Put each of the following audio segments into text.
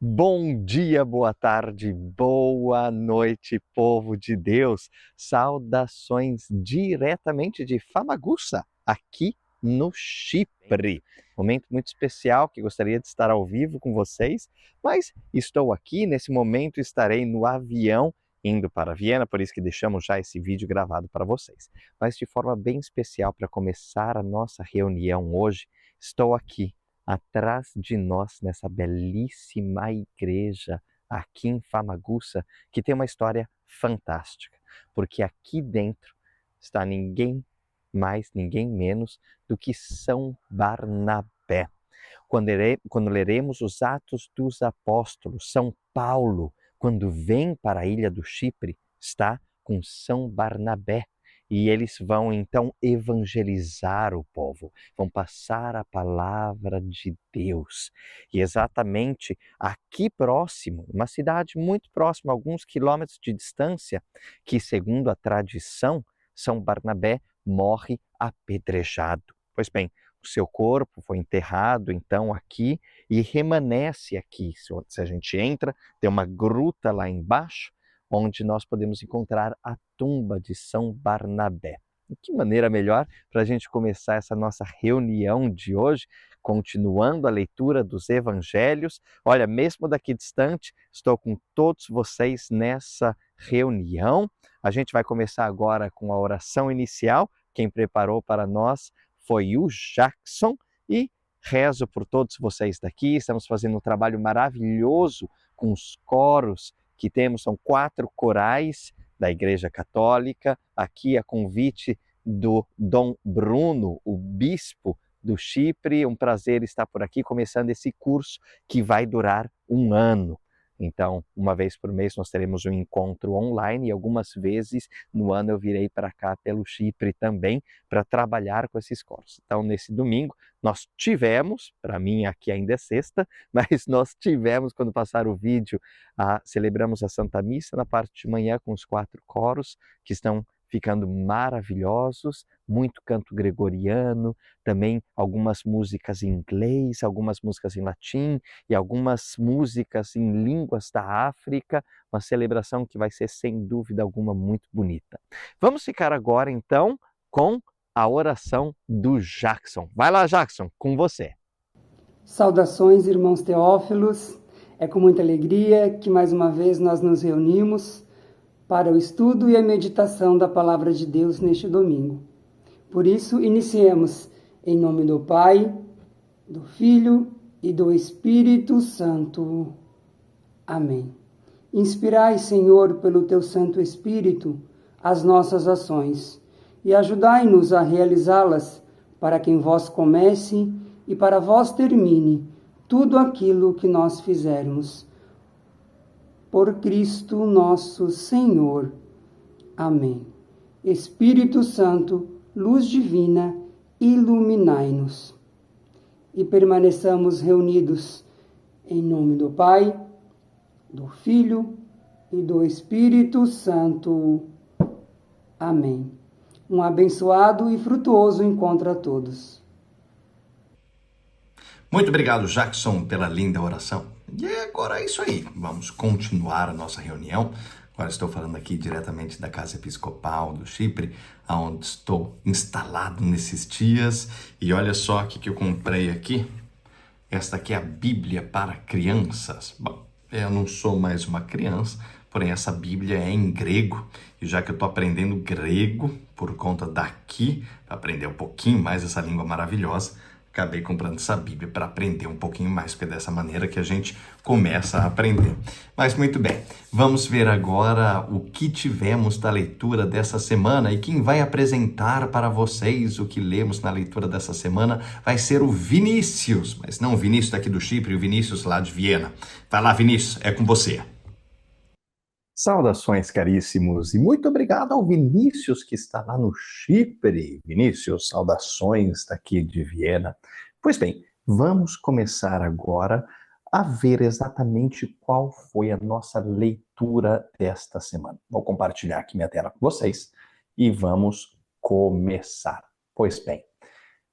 Bom dia, boa tarde, boa noite, povo de Deus. Saudações diretamente de Famagusta, aqui no Chipre. Momento muito especial que gostaria de estar ao vivo com vocês, mas estou aqui, nesse momento estarei no avião indo para Viena, por isso que deixamos já esse vídeo gravado para vocês. Mas de forma bem especial para começar a nossa reunião hoje, estou aqui atrás de nós, nessa belíssima igreja aqui em Famagusta, que tem uma história fantástica, porque aqui dentro está ninguém mais, ninguém menos do que São Barnabé. Quando leremos os Atos dos Apóstolos, São Paulo, quando vem para a ilha do Chipre, está com São Barnabé. E eles vão então evangelizar o povo, vão passar a palavra de Deus. E exatamente aqui próximo, uma cidade muito próxima, alguns quilômetros de distância, que segundo a tradição, São Barnabé morre apedrejado. Pois bem, o seu corpo foi enterrado então aqui e remanesce aqui. Se a gente entra, tem uma gruta lá embaixo, onde nós podemos encontrar a tumba de São Barnabé. E que maneira melhor para a gente começar essa nossa reunião de hoje, continuando a leitura dos evangelhos. Olha, mesmo daqui distante, estou com todos vocês nessa reunião. A gente vai começar agora com a oração inicial. Quem preparou para nós foi o Jackson e rezo por todos vocês daqui. Estamos fazendo um trabalho maravilhoso com os coros que temos, são 4 corais da Igreja Católica, aqui a convite do Dom Bruno, o bispo do Chipre. Um prazer estar por aqui, começando esse curso que vai durar 1 ano. Então, uma vez por mês nós teremos um encontro online e algumas vezes no ano eu virei para cá pelo Chipre também para trabalhar com esses coros. Então, nesse domingo, nós tivemos, para mim aqui ainda é sexta, mas nós tivemos, quando passar o vídeo, celebramos a Santa Missa na parte de manhã com os 4 coros, que estão ficando maravilhosos, muito canto gregoriano, também algumas músicas em inglês, algumas músicas em latim e algumas músicas em línguas da África, uma celebração que vai ser sem dúvida alguma muito bonita. Vamos ficar agora então com a oração do Jackson. Vai lá, Jackson, com você. Saudações, irmãos teófilos. É com muita alegria que mais uma vez nós nos reunimos para o estudo e a meditação da Palavra de Deus neste domingo. Por isso, iniciemos em nome do Pai, do Filho e do Espírito Santo. Amém. Inspirai, Senhor, pelo teu Santo Espírito, as nossas ações e ajudai-nos a realizá-las para que em vós comece e para vós termine tudo aquilo que nós fizermos. Por Cristo nosso Senhor. Amém. Espírito Santo, luz divina, iluminai-nos. E permaneçamos reunidos em nome do Pai, do Filho e do Espírito Santo. Amém. Um abençoado e frutuoso encontro a todos. Muito obrigado, Jackson, pela linda oração. E agora é isso aí. Vamos continuar a nossa reunião. Agora estou falando aqui diretamente da Casa Episcopal do Chipre, onde estou instalado nesses dias. E olha só o que eu comprei aqui. Esta aqui é a Bíblia para crianças. Bom, eu não sou mais uma criança, porém essa Bíblia é em grego. E já que eu estou aprendendo grego por conta daqui, para aprender um pouquinho mais essa língua maravilhosa, acabei comprando essa Bíblia para aprender um pouquinho mais, porque é dessa maneira que a gente começa a aprender. Mas muito bem, vamos ver agora o que tivemos da leitura dessa semana, e quem vai apresentar para vocês o que lemos na leitura dessa semana vai ser o Vinícius, mas não o Vinícius daqui do Chipre, o Vinícius lá de Viena. Vai lá, Vinícius, é com você. Saudações, caríssimos, e muito obrigado ao Vinícius que está lá no Chipre. Vinícius, saudações daqui de Viena. Pois bem, vamos começar agora a ver exatamente qual foi a nossa leitura desta semana. Vou compartilhar aqui minha tela com vocês e vamos começar. Pois bem,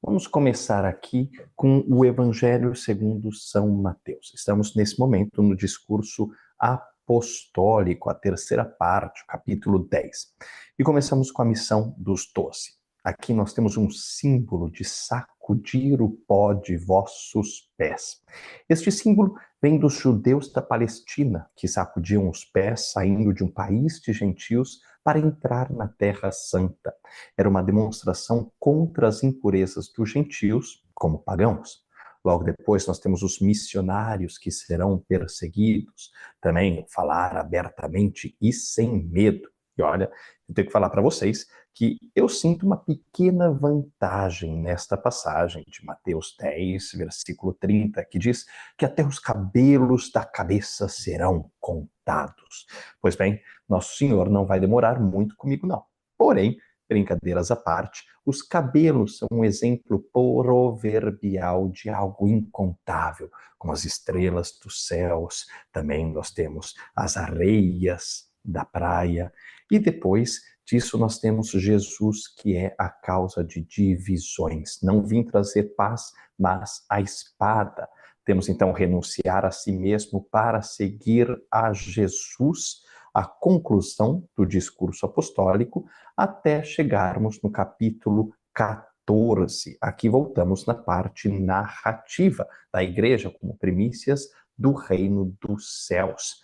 Vamos começar aqui com o Evangelho segundo São Mateus. Estamos nesse momento no discurso apostólico, a terceira parte, o capítulo 10. E começamos com a missão dos 12. Aqui nós temos um símbolo de sacudir o pó de vossos pés. Este símbolo vem dos judeus da Palestina, que sacudiam os pés saindo de um país de gentios para entrar na Terra Santa. Era uma demonstração contra as impurezas dos gentios, como pagãos. Logo depois nós temos os missionários que serão perseguidos, também falar abertamente e sem medo. E olha, eu tenho que falar para vocês que eu sinto uma pequena vantagem nesta passagem de Mateus 10, versículo 30, que diz que até os cabelos da cabeça serão contados. Pois bem, Nosso Senhor não vai demorar muito comigo, não. Porém, brincadeiras à parte, os cabelos são um exemplo proverbial de algo incontável, como as estrelas dos céus, também nós temos as areias da praia, e depois disso nós temos Jesus, que é a causa de divisões. Não vim trazer paz, mas a espada. Temos então renunciar a si mesmo para seguir a Jesus, a conclusão do discurso apostólico, até chegarmos no capítulo 14. Aqui voltamos na parte narrativa da igreja como primícias do reino dos céus.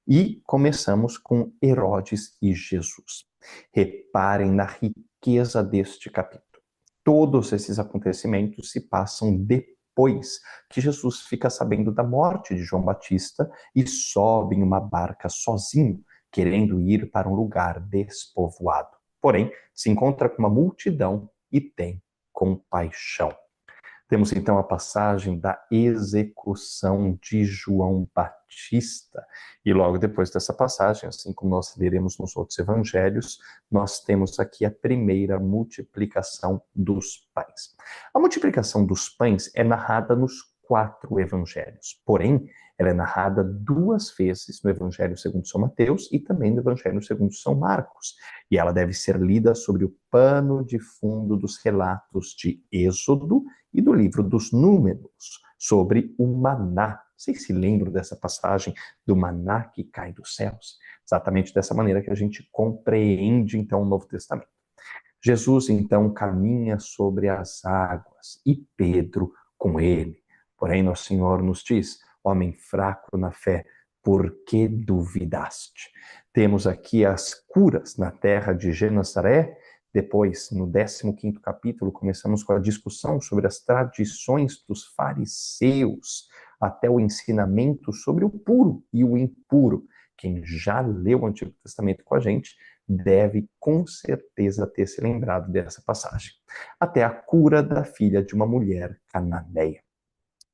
E começamos com Herodes e Jesus. Reparem na riqueza deste capítulo. Todos esses acontecimentos se passam depois que Jesus fica sabendo da morte de João Batista e sobe em uma barca sozinho, querendo ir para um lugar despovoado. Porém, se encontra com uma multidão e tem compaixão. Temos então a passagem da execução de João Batista. E logo depois dessa passagem, assim como nós veremos nos outros evangelhos, nós temos aqui a primeira multiplicação dos pães. A multiplicação dos pães é narrada nos 4 evangelhos. Porém, ela é narrada 2 vezes no Evangelho segundo São Mateus e também no Evangelho segundo São Marcos. E ela deve ser lida sobre o pano de fundo dos relatos de Êxodo e do livro dos Números, sobre o maná. Vocês se lembram dessa passagem do maná que cai dos céus? Exatamente dessa maneira que a gente compreende, então, o Novo Testamento. Jesus, então, caminha sobre as águas e Pedro com ele. Porém, Nosso Senhor nos diz: homem fraco na fé, por que duvidaste? Temos aqui as curas na terra de Genazaré. Depois, no 15º capítulo, começamos com a discussão sobre as tradições dos fariseus, até o ensinamento sobre o puro e o impuro. Quem já leu o Antigo Testamento com a gente deve com certeza ter se lembrado dessa passagem. Até a cura da filha de uma mulher cananeia.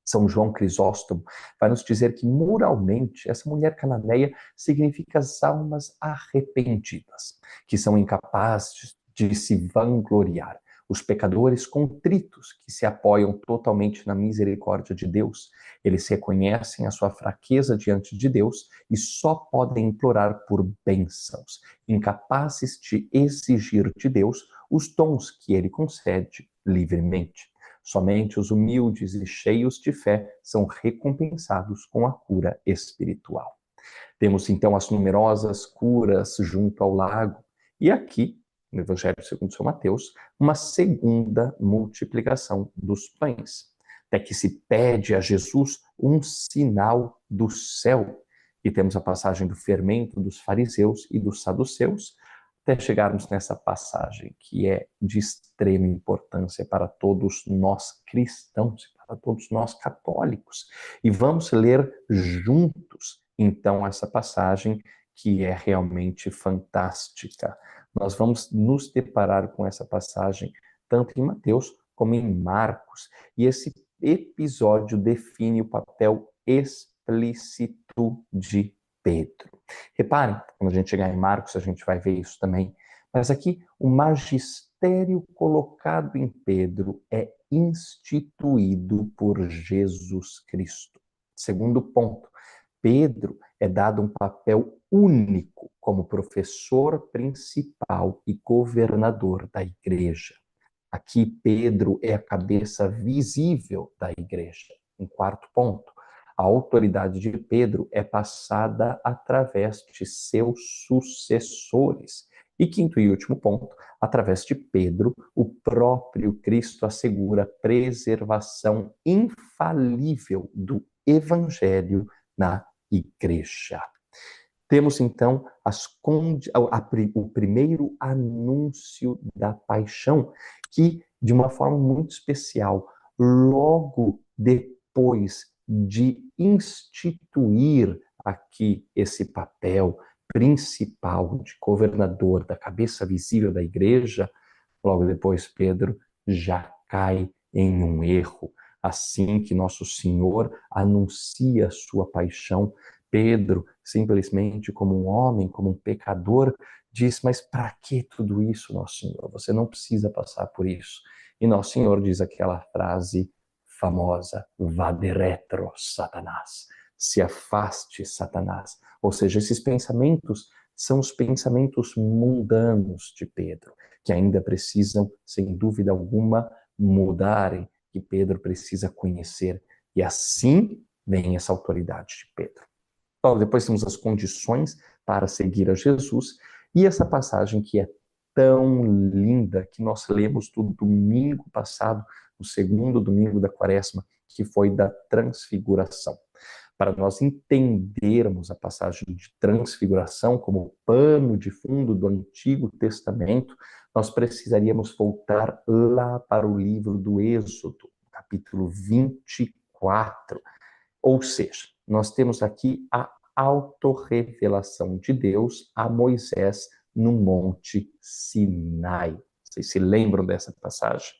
São João Crisóstomo vai nos dizer que, moralmente, essa mulher cananeia significa as almas arrependidas, que são incapazes de se vangloriar, os pecadores contritos, que se apoiam totalmente na misericórdia de Deus. Eles reconhecem a sua fraqueza diante de Deus e só podem implorar por bênçãos, incapazes de exigir de Deus os dons que ele concede livremente. Somente os humildes e cheios de fé são recompensados com a cura espiritual. Temos então as numerosas curas junto ao lago. E aqui, no Evangelho segundo São Mateus, uma segunda multiplicação dos pães. Até que se pede a Jesus um sinal do céu. E temos a passagem do fermento dos fariseus e dos saduceus, até chegarmos nessa passagem que é de extrema importância para todos nós cristãos, para todos nós católicos. E vamos ler juntos, então, essa passagem que é realmente fantástica. Nós vamos nos deparar com essa passagem tanto em Mateus como em Marcos. E esse episódio define o papel explícito de Pedro. Reparem, quando a gente chegar em Marcos, a gente vai ver isso também. Mas aqui, o magistério colocado em Pedro é instituído por Jesus Cristo. Segundo ponto, Pedro é dado um papel único como professor principal e governador da igreja. Aqui Pedro é a cabeça visível da igreja. Um quarto ponto, a autoridade de Pedro é passada através de seus sucessores. E quinto e último ponto, através de Pedro, o próprio Cristo assegura a preservação infalível do Evangelho na igreja. Temos então o primeiro anúncio da paixão, que, de uma forma muito especial, logo depois de instituir aqui esse papel principal de governador, da cabeça visível da igreja, logo depois Pedro já cai em um erro. Assim que nosso Senhor anuncia a sua paixão, Pedro, simplesmente como um homem, como um pecador, diz, mas para que tudo isso, nosso Senhor? Você não precisa passar por isso. E nosso Senhor diz aquela frase famosa, vade retro, Satanás. Se afaste, Satanás. Ou seja, esses pensamentos são os pensamentos mundanos de Pedro, que ainda precisam, sem dúvida alguma, mudarem, que Pedro precisa conhecer. E assim vem essa autoridade de Pedro. Então, depois temos as condições para seguir a Jesus e essa passagem que é tão linda que nós lemos do domingo passado, o segundo domingo da Quaresma, que foi da transfiguração. Para nós entendermos a passagem de transfiguração como pano de fundo do Antigo Testamento, nós precisaríamos voltar lá para o livro do Êxodo, capítulo 24. Ou seja, nós temos aqui a autorrevelação de Deus a Moisés no Monte Sinai. Vocês se lembram dessa passagem?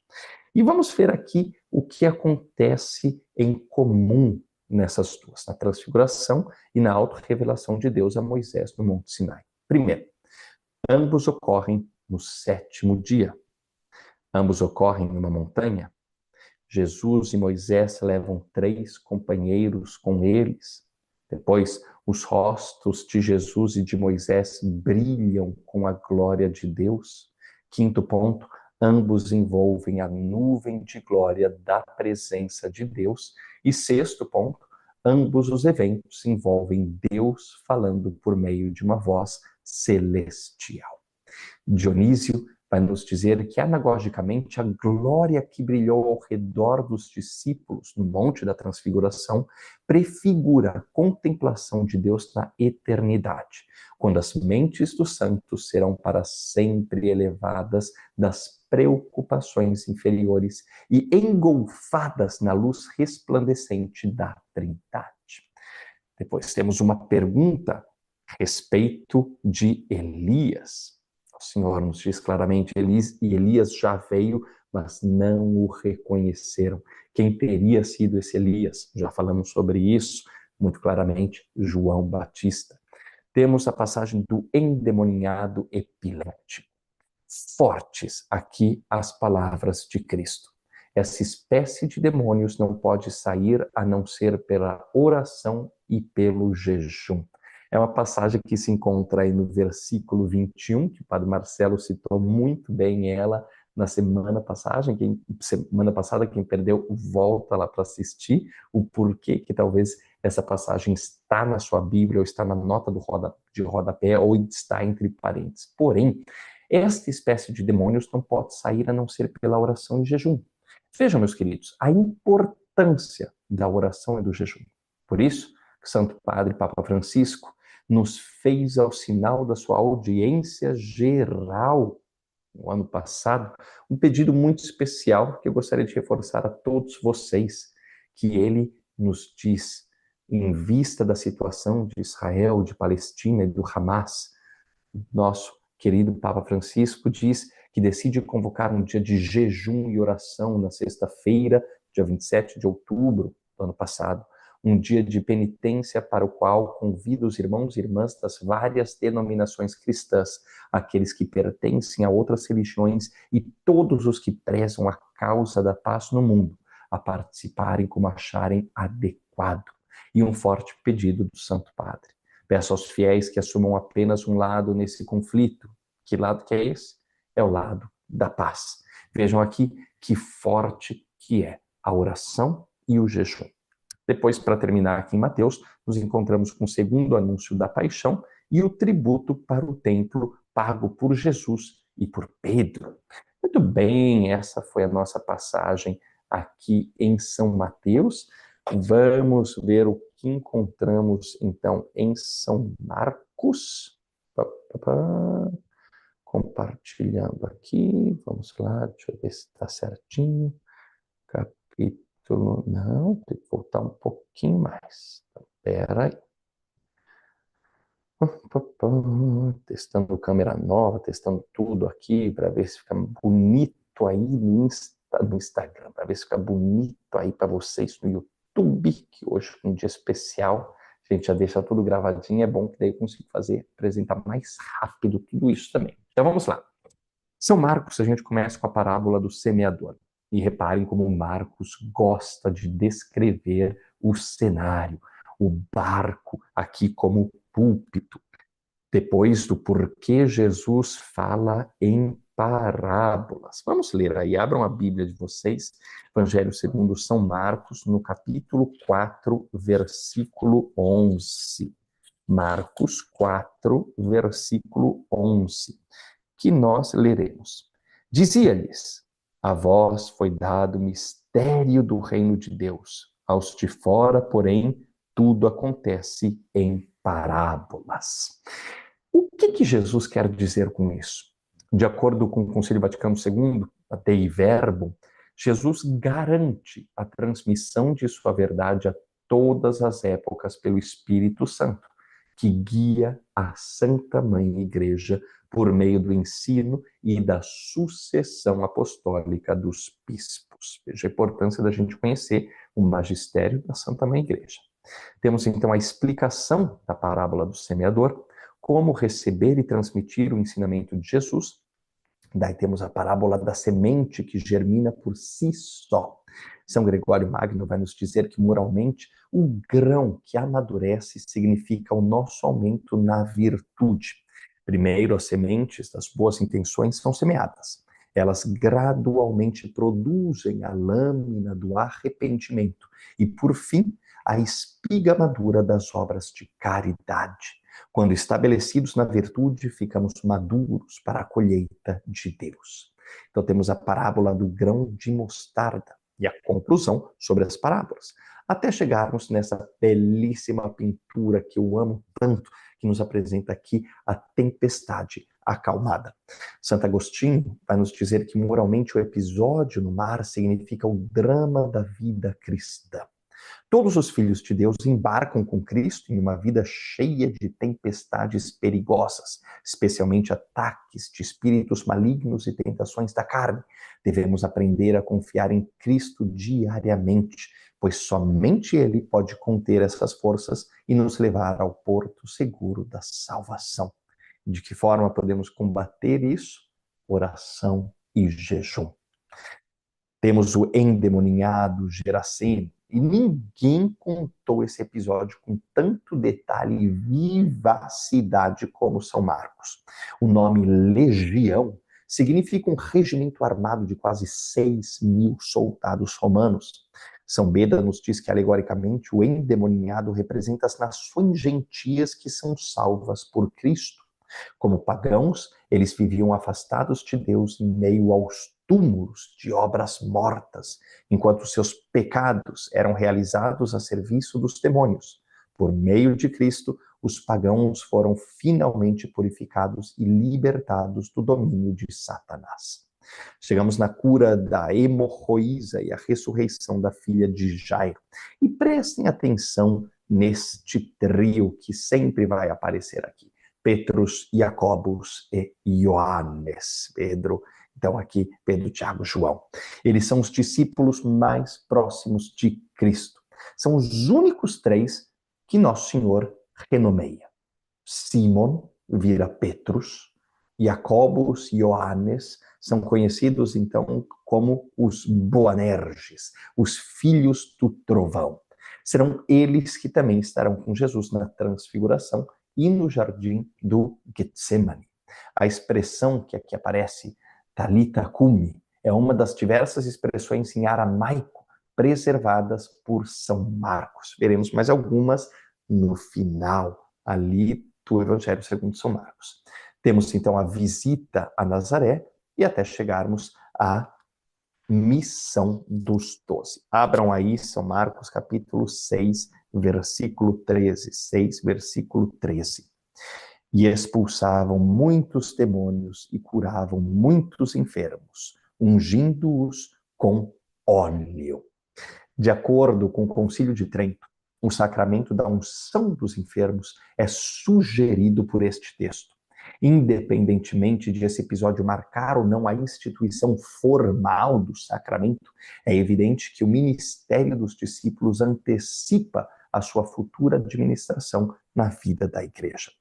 E vamos ver aqui o que acontece em comum nessas duas, na transfiguração e na autorrevelação de Deus a Moisés no Monte Sinai. Primeiro, ambos ocorrem no 7º dia. Ambos ocorrem numa montanha. Jesus e Moisés levam 3 companheiros com eles. Depois, os rostos de Jesus e de Moisés brilham com a glória de Deus. Quinto ponto, ambos envolvem a nuvem de glória da presença de Deus. E sexto ponto, ambos os eventos envolvem Deus falando por meio de uma voz celestial. Dionísio vai nos dizer que, anagogicamente, a glória que brilhou ao redor dos discípulos no Monte da Transfiguração prefigura a contemplação de Deus na eternidade, quando as mentes dos santos serão para sempre elevadas das preocupações inferiores e engolfadas na luz resplandecente da Trindade. Depois temos uma pergunta a respeito de Elias. O Senhor nos diz claramente, Elias já veio, mas não o reconheceram. Quem teria sido esse Elias? Já falamos sobre isso muito claramente, João Batista. Temos a passagem do endemoniado epiléptico. Fortes aqui as palavras de Cristo. Essa espécie de demônios não pode sair a não ser pela oração e pelo jejum. É uma passagem que se encontra aí no versículo 21, que o Padre Marcelo citou muito bem ela na semana passada. Quem perdeu, volta lá para assistir o porquê que talvez essa passagem está na sua Bíblia, ou está na nota de rodapé, ou está entre parênteses. Porém, esta espécie de demônios não pode sair a não ser pela oração e jejum. Vejam, meus queridos, a importância da oração e do jejum. Por isso, o Santo Padre Papa Francisco nos fez, ao sinal da sua audiência geral, no ano passado, um pedido muito especial que eu gostaria de reforçar a todos vocês, que ele nos diz, em vista da situação de Israel, de Palestina e do Hamas, nosso querido Papa Francisco diz que decide convocar um dia de jejum e oração na sexta-feira, dia 27 de outubro do ano passado, um dia de penitência para o qual convida os irmãos e irmãs das várias denominações cristãs, aqueles que pertencem a outras religiões e todos os que prezam a causa da paz no mundo, a participarem como acharem adequado. E um forte pedido do Santo Padre. Peço aos fiéis que assumam apenas um lado nesse conflito. Que lado que é esse? É o lado da paz. Vejam aqui que forte que é a oração e o jejum. Depois, para terminar aqui em Mateus, nos encontramos com o segundo anúncio da paixão e o tributo para o templo pago por Jesus e por Pedro. Muito bem, essa foi a nossa passagem aqui em São Mateus. Vamos ver o que encontramos, então, em São Marcos. Compartilhando aqui, vamos lá, deixa eu ver se está certinho. Capítulo, não, tem que voltar um pouquinho mais. Espera aí. Testando câmera nova, testando tudo aqui para ver se fica bonito aí no Instagram, para ver se fica bonito aí para vocês no YouTube, que hoje é um dia especial. A gente já deixa tudo gravadinho, é bom que daí eu consigo apresentar mais rápido tudo isso também. Então vamos lá. São Marcos, a gente começa com a parábola do semeador. E reparem como Marcos gosta de descrever o cenário, o barco aqui como púlpito. Depois do porquê Jesus fala em parábolas. Vamos ler aí, abram a Bíblia de vocês, Evangelho segundo São Marcos, no capítulo 4, versículo 11. Marcos 4, versículo 11, que nós leremos. Dizia-lhes: a vós foi dado o mistério do reino de Deus. Aos de fora, porém, tudo acontece em parábolas. O que Jesus quer dizer com isso? De acordo com o Concílio Vaticano II, a Dei Verbum, Jesus garante a transmissão de sua verdade a todas as épocas pelo Espírito Santo, que guia a Santa Mãe Igreja por meio do ensino e da sucessão apostólica dos bispos. Veja a importância da gente conhecer o magistério da Santa Mãe Igreja. Temos então a explicação da parábola do semeador, como receber e transmitir o ensinamento de Jesus. Daí temos a parábola da semente que germina por si só. São Gregório Magno vai nos dizer que, moralmente, o grão que amadurece significa o nosso aumento na virtude. Primeiro, as sementes das boas intenções são semeadas. Elas gradualmente produzem a lâmina do arrependimento e, por fim, a espiga madura das obras de caridade. Quando estabelecidos na virtude, ficamos maduros para a colheita de Deus. Então temos a parábola do grão de mostarda e a conclusão sobre as parábolas, até chegarmos nessa belíssima pintura que eu amo tanto, que nos apresenta aqui a tempestade acalmada. Santo Agostinho vai nos dizer que moralmente o episódio no mar significa o drama da vida cristã. Todos os filhos de Deus embarcam com Cristo em uma vida cheia de tempestades perigosas, especialmente ataques de espíritos malignos e tentações da carne. Devemos aprender a confiar em Cristo diariamente, pois somente Ele pode conter essas forças e nos levar ao porto seguro da salvação. De que forma podemos combater isso? Oração e jejum. Temos o endemoninhado Geraseno, e ninguém contou esse episódio com tanto detalhe e vivacidade como São Marcos. O nome Legião significa um regimento armado de quase 6.000 soldados romanos. São Beda nos diz que, alegoricamente, o endemoninhado representa as nações gentias que são salvas por Cristo. Como pagãos, eles viviam afastados de Deus em meio aos túmulos de obras mortas, enquanto seus pecados eram realizados a serviço dos demônios. Por meio de Cristo, os pagãos foram finalmente purificados e libertados do domínio de Satanás. Chegamos na cura da hemorroísa e a ressurreição da filha de Jairo. E prestem atenção neste trio que sempre vai aparecer aqui. Petrus, Jacobus e Ioannes. Então aqui, Pedro, Tiago, João. Eles são os discípulos mais próximos de Cristo. São os únicos três que Nosso Senhor renomeia. Simon vira Petrus, Jacobus e Ioannes são conhecidos então como os Boanerges, os filhos do trovão. Serão eles que também estarão com Jesus na transfiguração e no jardim do Getsemane. A expressão que aqui aparece, Talita cumi, É uma das diversas expressões em aramaico preservadas por São Marcos. Veremos mais algumas no final, ali do Evangelho segundo São Marcos. Temos, então, a visita a Nazaré e até chegarmos à missão dos 12. Abram aí São Marcos, capítulo 6, versículo 13. 6, versículo 13. E expulsavam muitos demônios e curavam muitos enfermos, ungindo-os com óleo. De acordo com o Concílio de Trento, o sacramento da unção dos enfermos é sugerido por este texto. Independentemente de esse episódio marcar ou não a instituição formal do sacramento, é evidente que o ministério dos discípulos antecipa a sua futura administração na vida da igreja.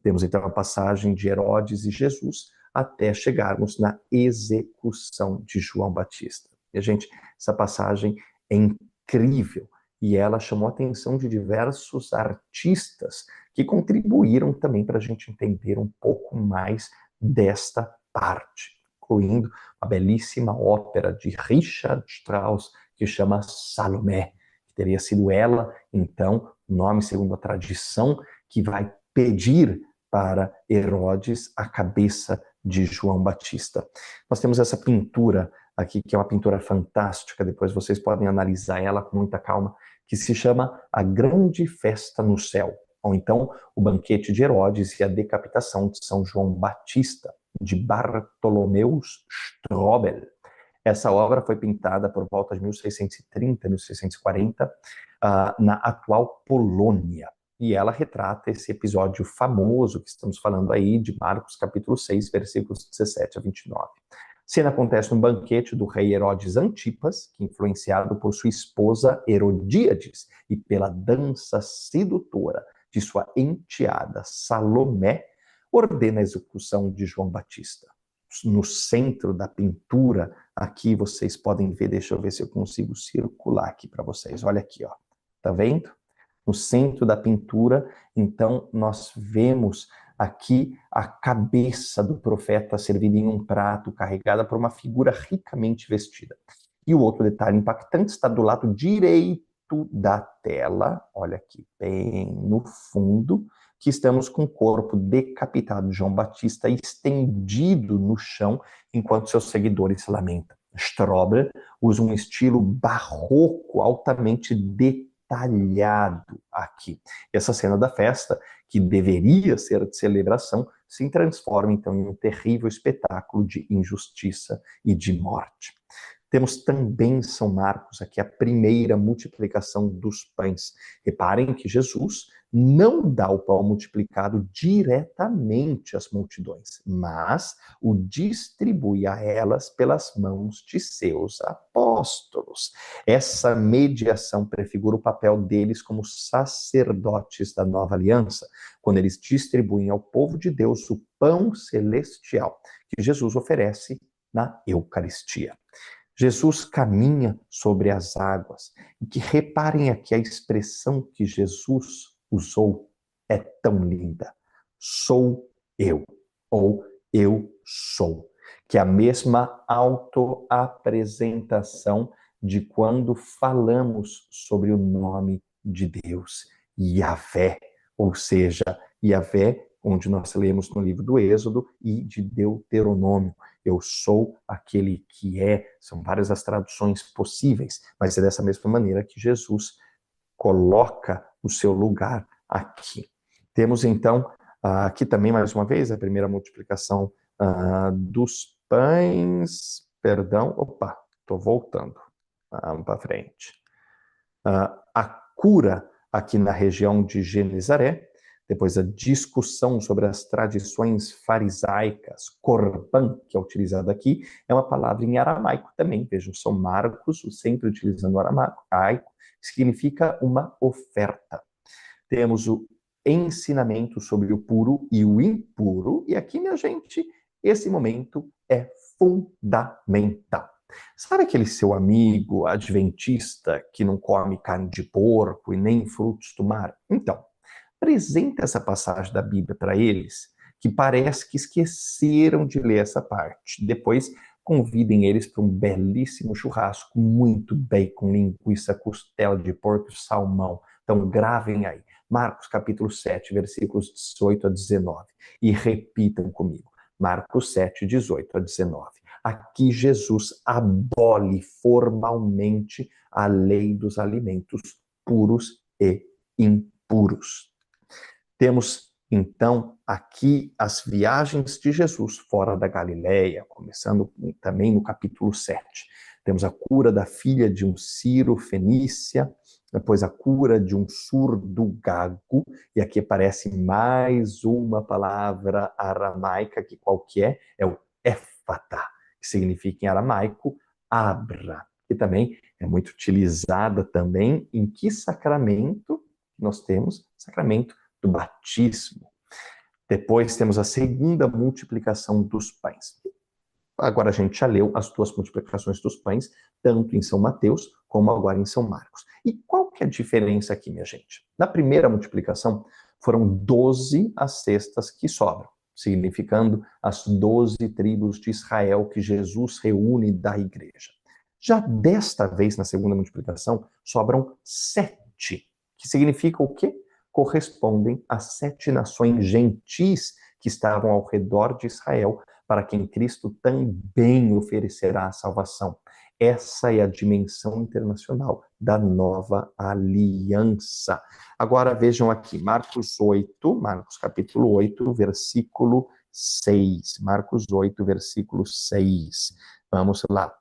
Temos então a passagem de Herodes e Jesus até chegarmos na execução de João Batista. E, gente, essa passagem é incrível e ela chamou a atenção de diversos artistas que contribuíram também para a gente entender um pouco mais desta parte, incluindo a belíssima ópera de Richard Strauss, que chama Salomé, que teria sido ela, então, o nome segundo a tradição, que vai pedir para Herodes a cabeça de João Batista. Nós temos essa pintura aqui, que é uma pintura fantástica, depois vocês podem analisar ela com muita calma, que se chama A Grande Festa no Céu, ou então O Banquete de Herodes e a Decapitação de São João Batista, de Bartolomeu Strobel. Essa obra foi pintada por volta de 1630, 1640, na atual Polônia. E ela retrata esse episódio famoso que estamos falando aí de Marcos capítulo 6, versículos 17 a 29. A cena acontece no banquete do rei Herodes Antipas, que, influenciado por sua esposa Herodíades e pela dança sedutora de sua enteada Salomé, ordena a execução de João Batista. No centro da pintura, aqui vocês podem ver, deixa eu ver se eu consigo circular aqui para vocês. Olha aqui, ó. Tá vendo? No centro da pintura, então, nós vemos aqui a cabeça do profeta servida em um prato, carregada por uma figura ricamente vestida. E o outro detalhe impactante está do lado direito da tela, olha aqui, bem no fundo, que estamos com o corpo decapitado de João Batista estendido no chão, enquanto seus seguidores se lamentam. Strobel usa um estilo barroco altamente detalhado aqui. Essa cena da festa, que deveria ser de celebração, se transforma então em um terrível espetáculo de injustiça e de morte. Temos também em São Marcos aqui a primeira multiplicação dos pães. Reparem que Jesus não dá o pão multiplicado diretamente às multidões, mas o distribui a elas pelas mãos de seus apóstolos. Essa mediação prefigura o papel deles como sacerdotes da nova aliança, quando eles distribuem ao povo de Deus o pão celestial que Jesus oferece na Eucaristia. Jesus caminha sobre as águas. E que reparem aqui a expressão que Jesus usou é tão linda. Sou eu, ou eu sou. Que é a mesma autoapresentação de quando falamos sobre o nome de Deus, Yahvé, ou seja, Yahvé, onde nós lemos no livro do Êxodo e de Deuteronômio. Eu sou aquele que é, são várias as traduções possíveis, mas é dessa mesma maneira que Jesus coloca o seu lugar aqui. Temos então, aqui também mais uma vez, a primeira multiplicação dos pães, estou voltando para frente. A cura aqui na região de Genezaré, depois a discussão sobre as tradições farisaicas, korban, que é utilizado aqui, é uma palavra em aramaico também. Vejam, São Marcos, sempre utilizando o aramaico, significa uma oferta. Temos o ensinamento sobre o puro e o impuro, e aqui, minha gente, esse momento é fundamental. Sabe aquele seu amigo adventista que não come carne de porco e nem frutos do mar? Então, apresenta essa passagem da Bíblia para eles, que parece que esqueceram de ler essa parte. Depois, convidem eles para um belíssimo churrasco, muito bacon, linguiça, costela de porco, salmão. Então gravem aí, Marcos capítulo 7, versículos 18 a 19, e repitam comigo, Marcos 7, 18 a 19. Aqui Jesus abole formalmente a lei dos alimentos puros e impuros. Temos, então, aqui as viagens de Jesus fora da Galileia, começando também no capítulo 7. Temos a cura da filha de um Ciro-fenícia, depois a cura de um surdo gago, e aqui aparece mais uma palavra aramaica, que qual que é? É o éfata, que significa em aramaico abra, que também é muito utilizada também em que sacramento nós temos? Sacramento do batismo. Depois temos a segunda multiplicação dos pães. Agora a gente já leu as duas multiplicações dos pães, tanto em São Mateus como agora em São Marcos. E qual que é a diferença aqui, minha gente? Na primeira multiplicação, foram 12 as cestas que sobram, significando as 12 tribos de Israel que Jesus reúne da igreja. Já desta vez, na segunda multiplicação, sobram 7, que significa o quê? Correspondem às 7 nações gentis que estavam ao redor de Israel, para quem Cristo também oferecerá a salvação. Essa é a dimensão internacional da nova aliança. Agora vejam aqui, Marcos capítulo 8, versículo 6. Marcos 8, versículo 6. Vamos lá.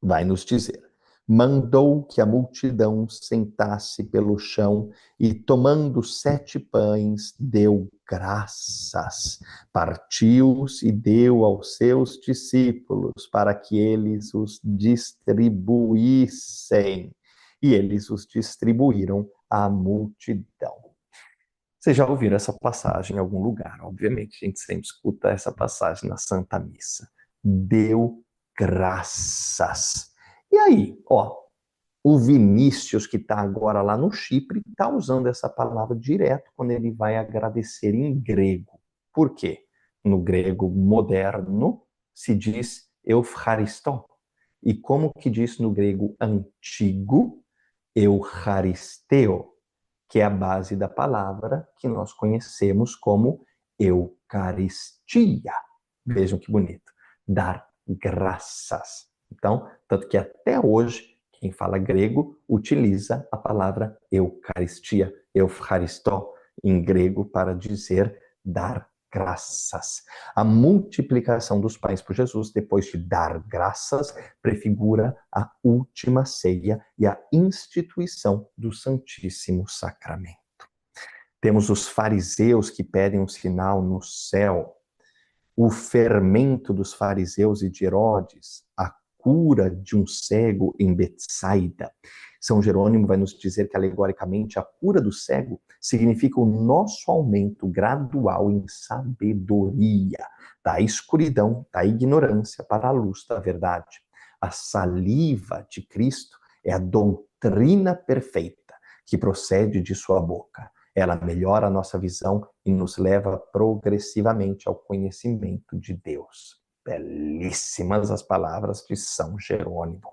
Vai nos dizer: mandou que a multidão sentasse pelo chão e, tomando 7 pães, deu graças, partiu-os e deu aos seus discípulos para que eles os distribuíssem. E eles os distribuíram à multidão. Vocês já ouviram essa passagem em algum lugar? Obviamente, a gente sempre escuta essa passagem na Santa Missa. Deu graças. E aí, o Vinícius, que está agora lá no Chipre, está usando essa palavra direto quando ele vai agradecer em grego. Por quê? No grego moderno se diz Euchariston. E como que diz no grego antigo? Eucharisteo, que é a base da palavra que nós conhecemos como Eucaristia. Vejam que bonito. Dar graças. Então, tanto que até hoje, quem fala grego utiliza a palavra Eucaristia, Eucharistó, em grego, para dizer dar graças. A multiplicação dos pães por Jesus, depois de dar graças, prefigura a última ceia e a instituição do Santíssimo Sacramento. Temos os fariseus que pedem um sinal no céu, o fermento dos fariseus e de Herodes, a cura de um cego em Betsaida. São Jerônimo vai nos dizer que, alegoricamente, a cura do cego significa o nosso aumento gradual em sabedoria, da escuridão, da ignorância para a luz da verdade. A saliva de Cristo é a doutrina perfeita que procede de sua boca. Ela melhora a nossa visão e nos leva progressivamente ao conhecimento de Deus. Belíssimas as palavras de São Jerônimo.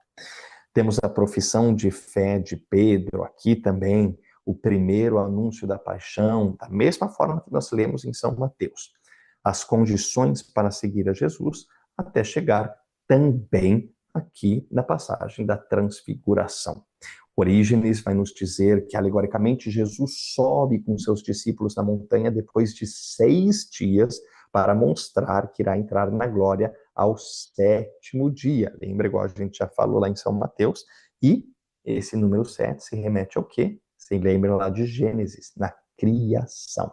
Temos a profissão de fé de Pedro, aqui também o primeiro anúncio da paixão, da mesma forma que nós lemos em São Mateus. As condições para seguir a Jesus, até chegar também aqui na passagem da transfiguração. Orígenes vai nos dizer que, alegoricamente, Jesus sobe com seus discípulos na montanha depois de 6 dias para mostrar que irá entrar na glória ao 7º dia. Lembra, igual a gente já falou lá em São Mateus, e esse número 7 se remete ao quê? Se lembra lá de Gênesis, na criação.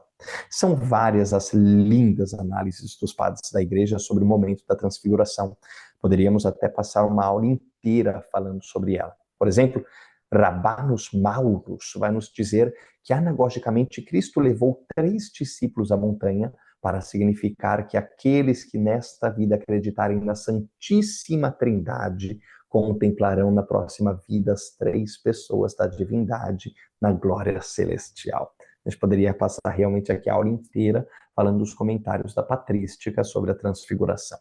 São várias as lindas análises dos padres da igreja sobre o momento da transfiguração. Poderíamos até passar uma aula inteira falando sobre ela. Por exemplo, Rabanus Maurus vai nos dizer que, anagogicamente, Cristo levou 3 discípulos à montanha para significar que aqueles que nesta vida acreditarem na Santíssima Trindade contemplarão na próxima vida as 3 pessoas da divindade na glória celestial. A gente poderia passar realmente aqui a aula inteira falando dos comentários da patrística sobre a transfiguração.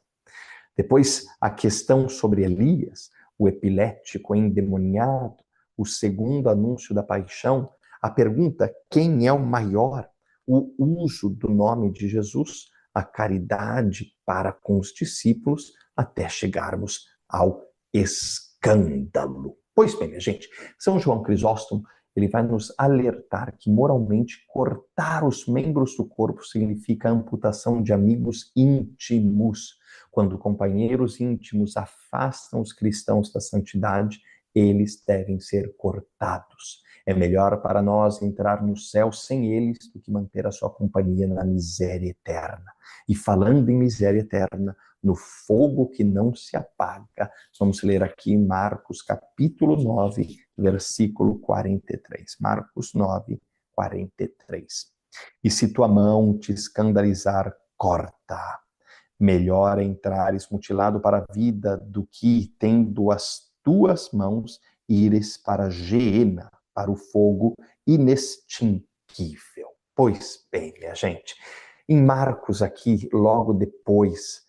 Depois, a questão sobre Elias, o epilético endemoniado, o segundo anúncio da paixão, a pergunta: quem é o maior? O uso do nome de Jesus, a caridade para com os discípulos, até chegarmos ao escândalo. Pois bem, minha gente, São João Crisóstomo, ele vai nos alertar que moralmente cortar os membros do corpo significa amputação de amigos íntimos. Quando companheiros íntimos afastam os cristãos da santidade, eles devem ser cortados. É melhor para nós entrar no céu sem eles do que manter a sua companhia na miséria eterna. E falando em miséria eterna, no fogo que não se apaga, vamos ler aqui Marcos capítulo 9, versículo 43. Marcos 9, 43. E se tua mão te escandalizar, corta. Melhor entrares mutilado para a vida do que, tendo as tuas mãos, ires para a geena, para o fogo inextinguível. Pois bem, minha gente, em Marcos aqui, logo depois,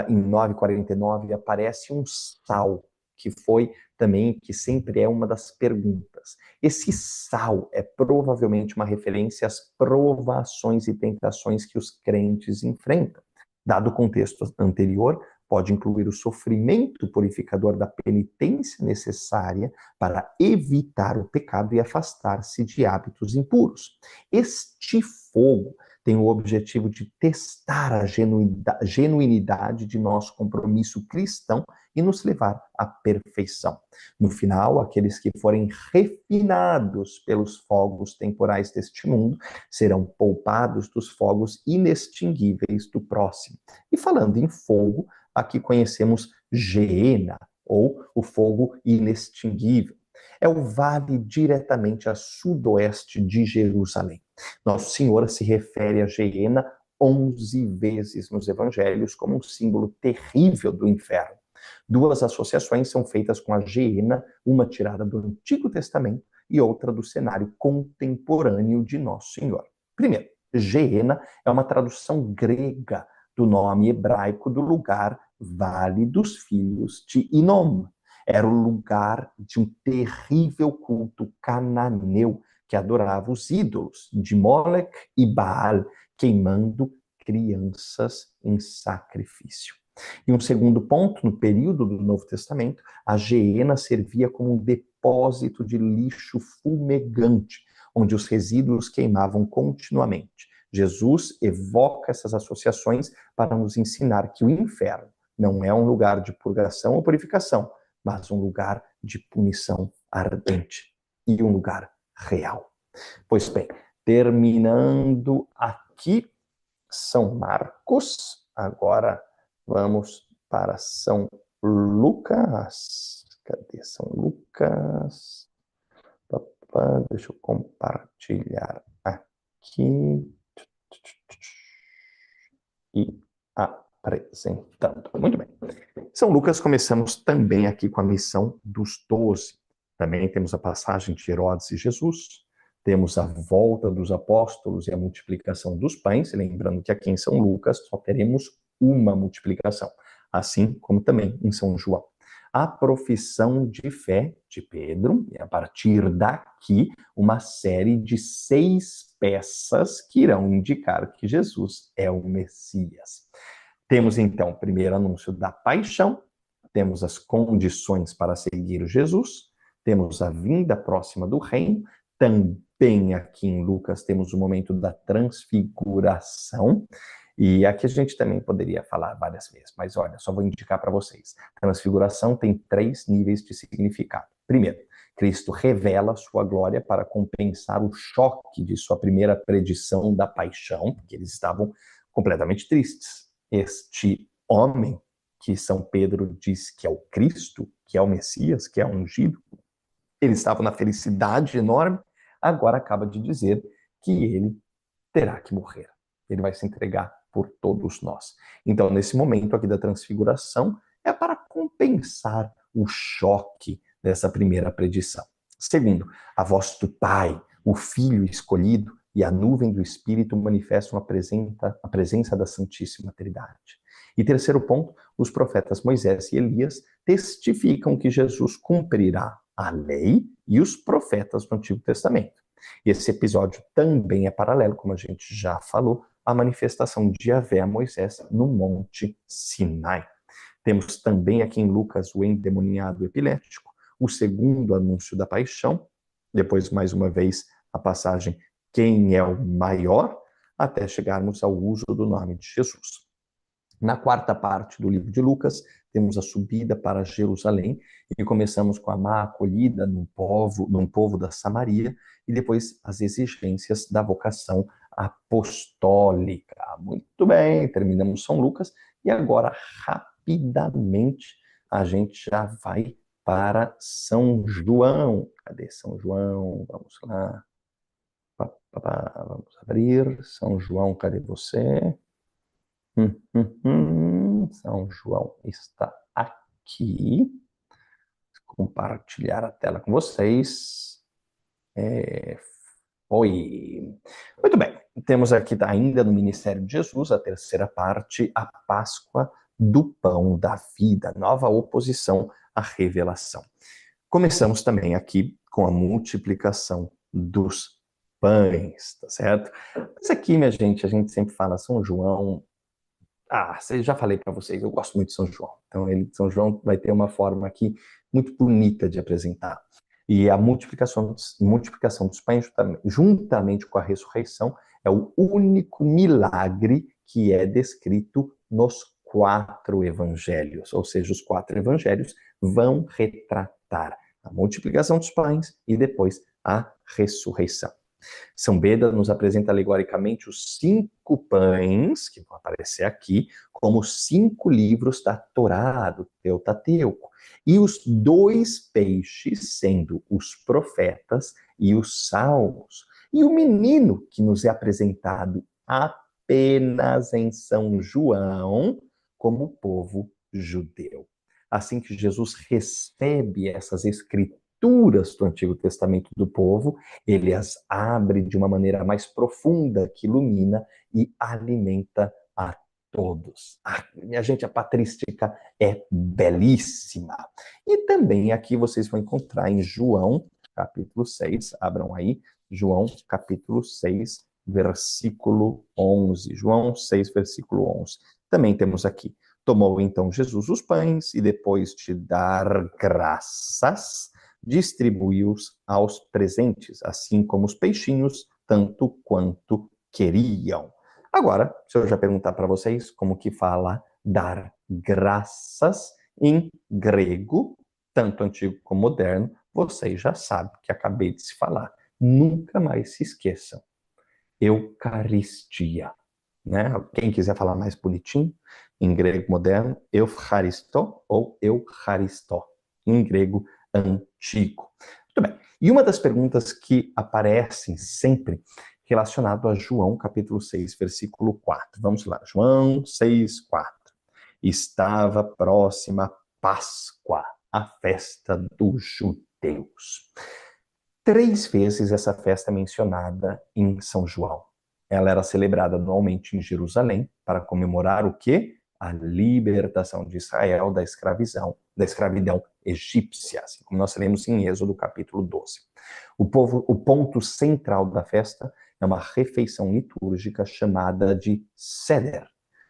em 9:49, aparece um sal, que foi também, que sempre é uma das perguntas. Esse sal é provavelmente uma referência às provações e tentações que os crentes enfrentam. Dado o contexto anterior, pode incluir o sofrimento purificador da penitência necessária para evitar o pecado e afastar-se de hábitos impuros. Este fogo tem o objetivo de testar a genuinidade de nosso compromisso cristão e nos levar à perfeição. No final, aqueles que forem refinados pelos fogos temporais deste mundo serão poupados dos fogos inextinguíveis do próximo. E falando em fogo, aqui conhecemos Geena, ou o fogo inextinguível. É o vale diretamente a sudoeste de Jerusalém. Nosso Senhor se refere a Geena 11 vezes nos evangelhos como um símbolo terrível do inferno. Duas associações são feitas com a Geena, uma tirada do Antigo Testamento e outra do cenário contemporâneo de Nosso Senhor. Primeiro, Geena é uma tradução grega do nome hebraico do lugar Vale dos Filhos de Inom. Era o lugar de um terrível culto cananeu que adorava os ídolos de Molec e Baal, queimando crianças em sacrifício. E um segundo ponto, no período do Novo Testamento, a Geena servia como um depósito de lixo fumegante, onde os resíduos queimavam continuamente. Jesus evoca essas associações para nos ensinar que o inferno não é um lugar de purgação ou purificação, mas um lugar de punição ardente e um lugar real. Pois bem, terminando aqui São Marcos, agora vamos para São Lucas. Cadê São Lucas? Deixa eu compartilhar aqui. E apresentando. Muito bem. São Lucas, começamos também aqui com a missão dos 12. Também temos a passagem de Herodes e Jesus, temos a volta dos apóstolos e a multiplicação dos pães, lembrando que aqui em São Lucas só teremos uma multiplicação, assim como também em São João. A profissão de fé de Pedro, e a partir daqui, uma série de 6 peças que irão indicar que Jesus é o Messias. Temos então o primeiro anúncio da paixão, temos as condições para seguir Jesus, temos a vinda próxima do reino, também aqui em Lucas temos o momento da transfiguração, e aqui a gente também poderia falar várias vezes, mas olha, só vou indicar para vocês. Transfiguração tem 3 níveis de significado. Primeiro, Cristo revela sua glória para compensar o choque de sua primeira predição da paixão, porque eles estavam completamente tristes. Este homem, que São Pedro diz que é o Cristo, que é o Messias, que é o ungido, ele estava na felicidade enorme, agora acaba de dizer que ele terá que morrer. Ele vai se entregar por todos nós. Então, nesse momento aqui da transfiguração, é para compensar o choque dessa primeira predição. Segundo, a voz do Pai, o Filho escolhido e a nuvem do Espírito manifestam a presença da Santíssima Trindade. E terceiro ponto, os profetas Moisés e Elias testificam que Jesus cumprirá a lei e os profetas do Antigo Testamento. E esse episódio também é paralelo, como a gente já falou, à manifestação de Yahvé a Moisés no Monte Sinai. Temos também aqui em Lucas o endemoniado epilético, o segundo anúncio da paixão, depois mais uma vez a passagem quem é o maior, até chegarmos ao uso do nome de Jesus. Na quarta parte do livro de Lucas, temos a subida para Jerusalém, e começamos com a má acolhida num povo da Samaria, e depois as exigências da vocação apostólica. Muito bem, terminamos São Lucas, e agora, rapidamente, a gente já vai para São João. Cadê São João? Vamos lá. Vamos abrir. São João, cadê você? São João está aqui. Compartilhar a tela com vocês. Oi. Muito bem. Temos aqui ainda no Ministério de Jesus a terceira parte, a Páscoa do Pão da Vida, nova oposição à revelação. Começamos também aqui com a multiplicação dos pães, tá certo? Mas aqui, minha gente, a gente sempre fala São João. Já falei para vocês, eu gosto muito de São João. Então, São João vai ter uma forma aqui muito bonita de apresentar. E a multiplicação dos pães, juntamente com a ressurreição, é o único milagre que é descrito nos 4 evangelhos. Ou seja, os 4 evangelhos vão retratar a multiplicação dos pães e depois a ressurreição. São Beda nos apresenta alegoricamente os 5 pães, que vão aparecer aqui, como 5 livros da Torá, do Pentateuco, e os 2 peixes, sendo os profetas e os salmos, e o menino que nos é apresentado apenas em São João como povo judeu. Assim que Jesus recebe essas escrituras do Antigo Testamento do povo, ele as abre de uma maneira mais profunda, que ilumina e alimenta a todos. Minha gente, a patrística é belíssima. E também aqui vocês vão encontrar em João, capítulo 6, abram aí, João, capítulo 6, versículo 11. João 6, versículo 11. Também temos aqui, tomou então Jesus os pães e depois de dar graças, distribuiu-os aos presentes, assim como os peixinhos, tanto quanto queriam. Agora, se eu já perguntar para vocês como que fala dar graças em grego, tanto antigo como moderno, vocês já sabem que acabei de se falar. Nunca mais se esqueçam. Eucaristia. Né? Quem quiser falar mais bonitinho, em grego moderno, Eucharisto ou Eucharistó. Em grego antigo. Muito bem. E uma das perguntas que aparecem sempre relacionado a João, capítulo 6, versículo 4. Vamos lá, João 6, 4. Estava próxima a Páscoa, a festa dos judeus. 3 vezes essa festa é mencionada em São João. Ela era celebrada anualmente em Jerusalém para comemorar o quê? A libertação de Israel da escravidão egípcia, assim como nós lemos em Êxodo capítulo 12. O ponto central da festa é uma refeição litúrgica chamada de Seder,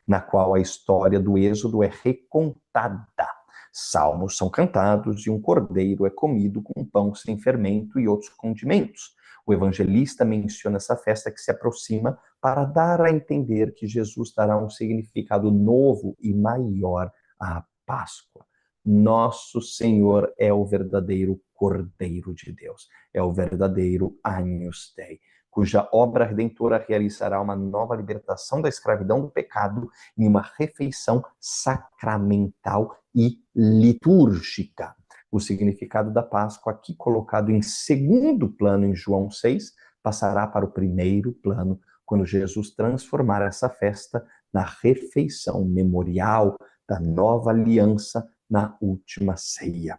na qual a história do Êxodo é recontada. Salmos são cantados e um cordeiro é comido com pão sem fermento e outros condimentos. O evangelista menciona essa festa que se aproxima para dar a entender que Jesus dará um significado novo e maior à Páscoa. Nosso Senhor é o verdadeiro Cordeiro de Deus, é o verdadeiro Agnus Dei, cuja obra redentora realizará uma nova libertação da escravidão do pecado em uma refeição sacramental e litúrgica. O significado da Páscoa, aqui colocado em segundo plano em João 6, passará para o primeiro plano, quando Jesus transformar essa festa na refeição memorial da nova aliança na última ceia.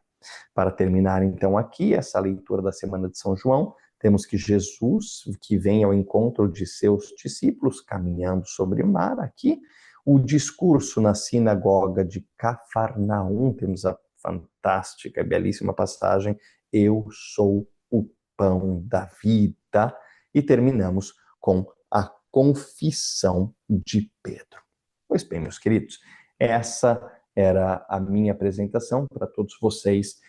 Para terminar, então, aqui, essa leitura da Semana de São João, temos que Jesus, que vem ao encontro de seus discípulos, caminhando sobre o mar aqui, o discurso na sinagoga de Cafarnaum, temos a fantástica e belíssima passagem, eu sou o pão da vida, e terminamos com a confissão de Pedro. Pois bem, meus queridos, essa era a minha apresentação para todos vocês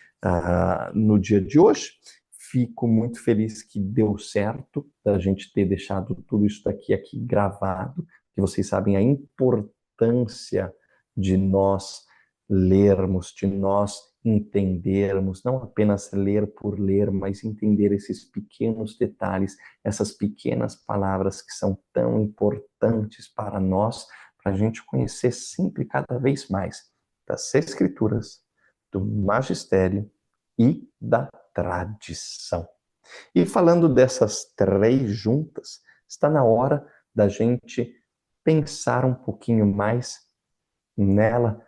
no dia de hoje. Fico muito feliz que deu certo da gente ter deixado tudo isso aqui gravado, que vocês sabem a importância de nós lermos, de nós entendermos, não apenas ler por ler, mas entender esses pequenos detalhes, essas pequenas palavras que são tão importantes para nós, para a gente conhecer sempre cada vez mais das Escrituras, do magistério e da tradição. E falando dessas três juntas, está na hora da gente pensar um pouquinho mais nela,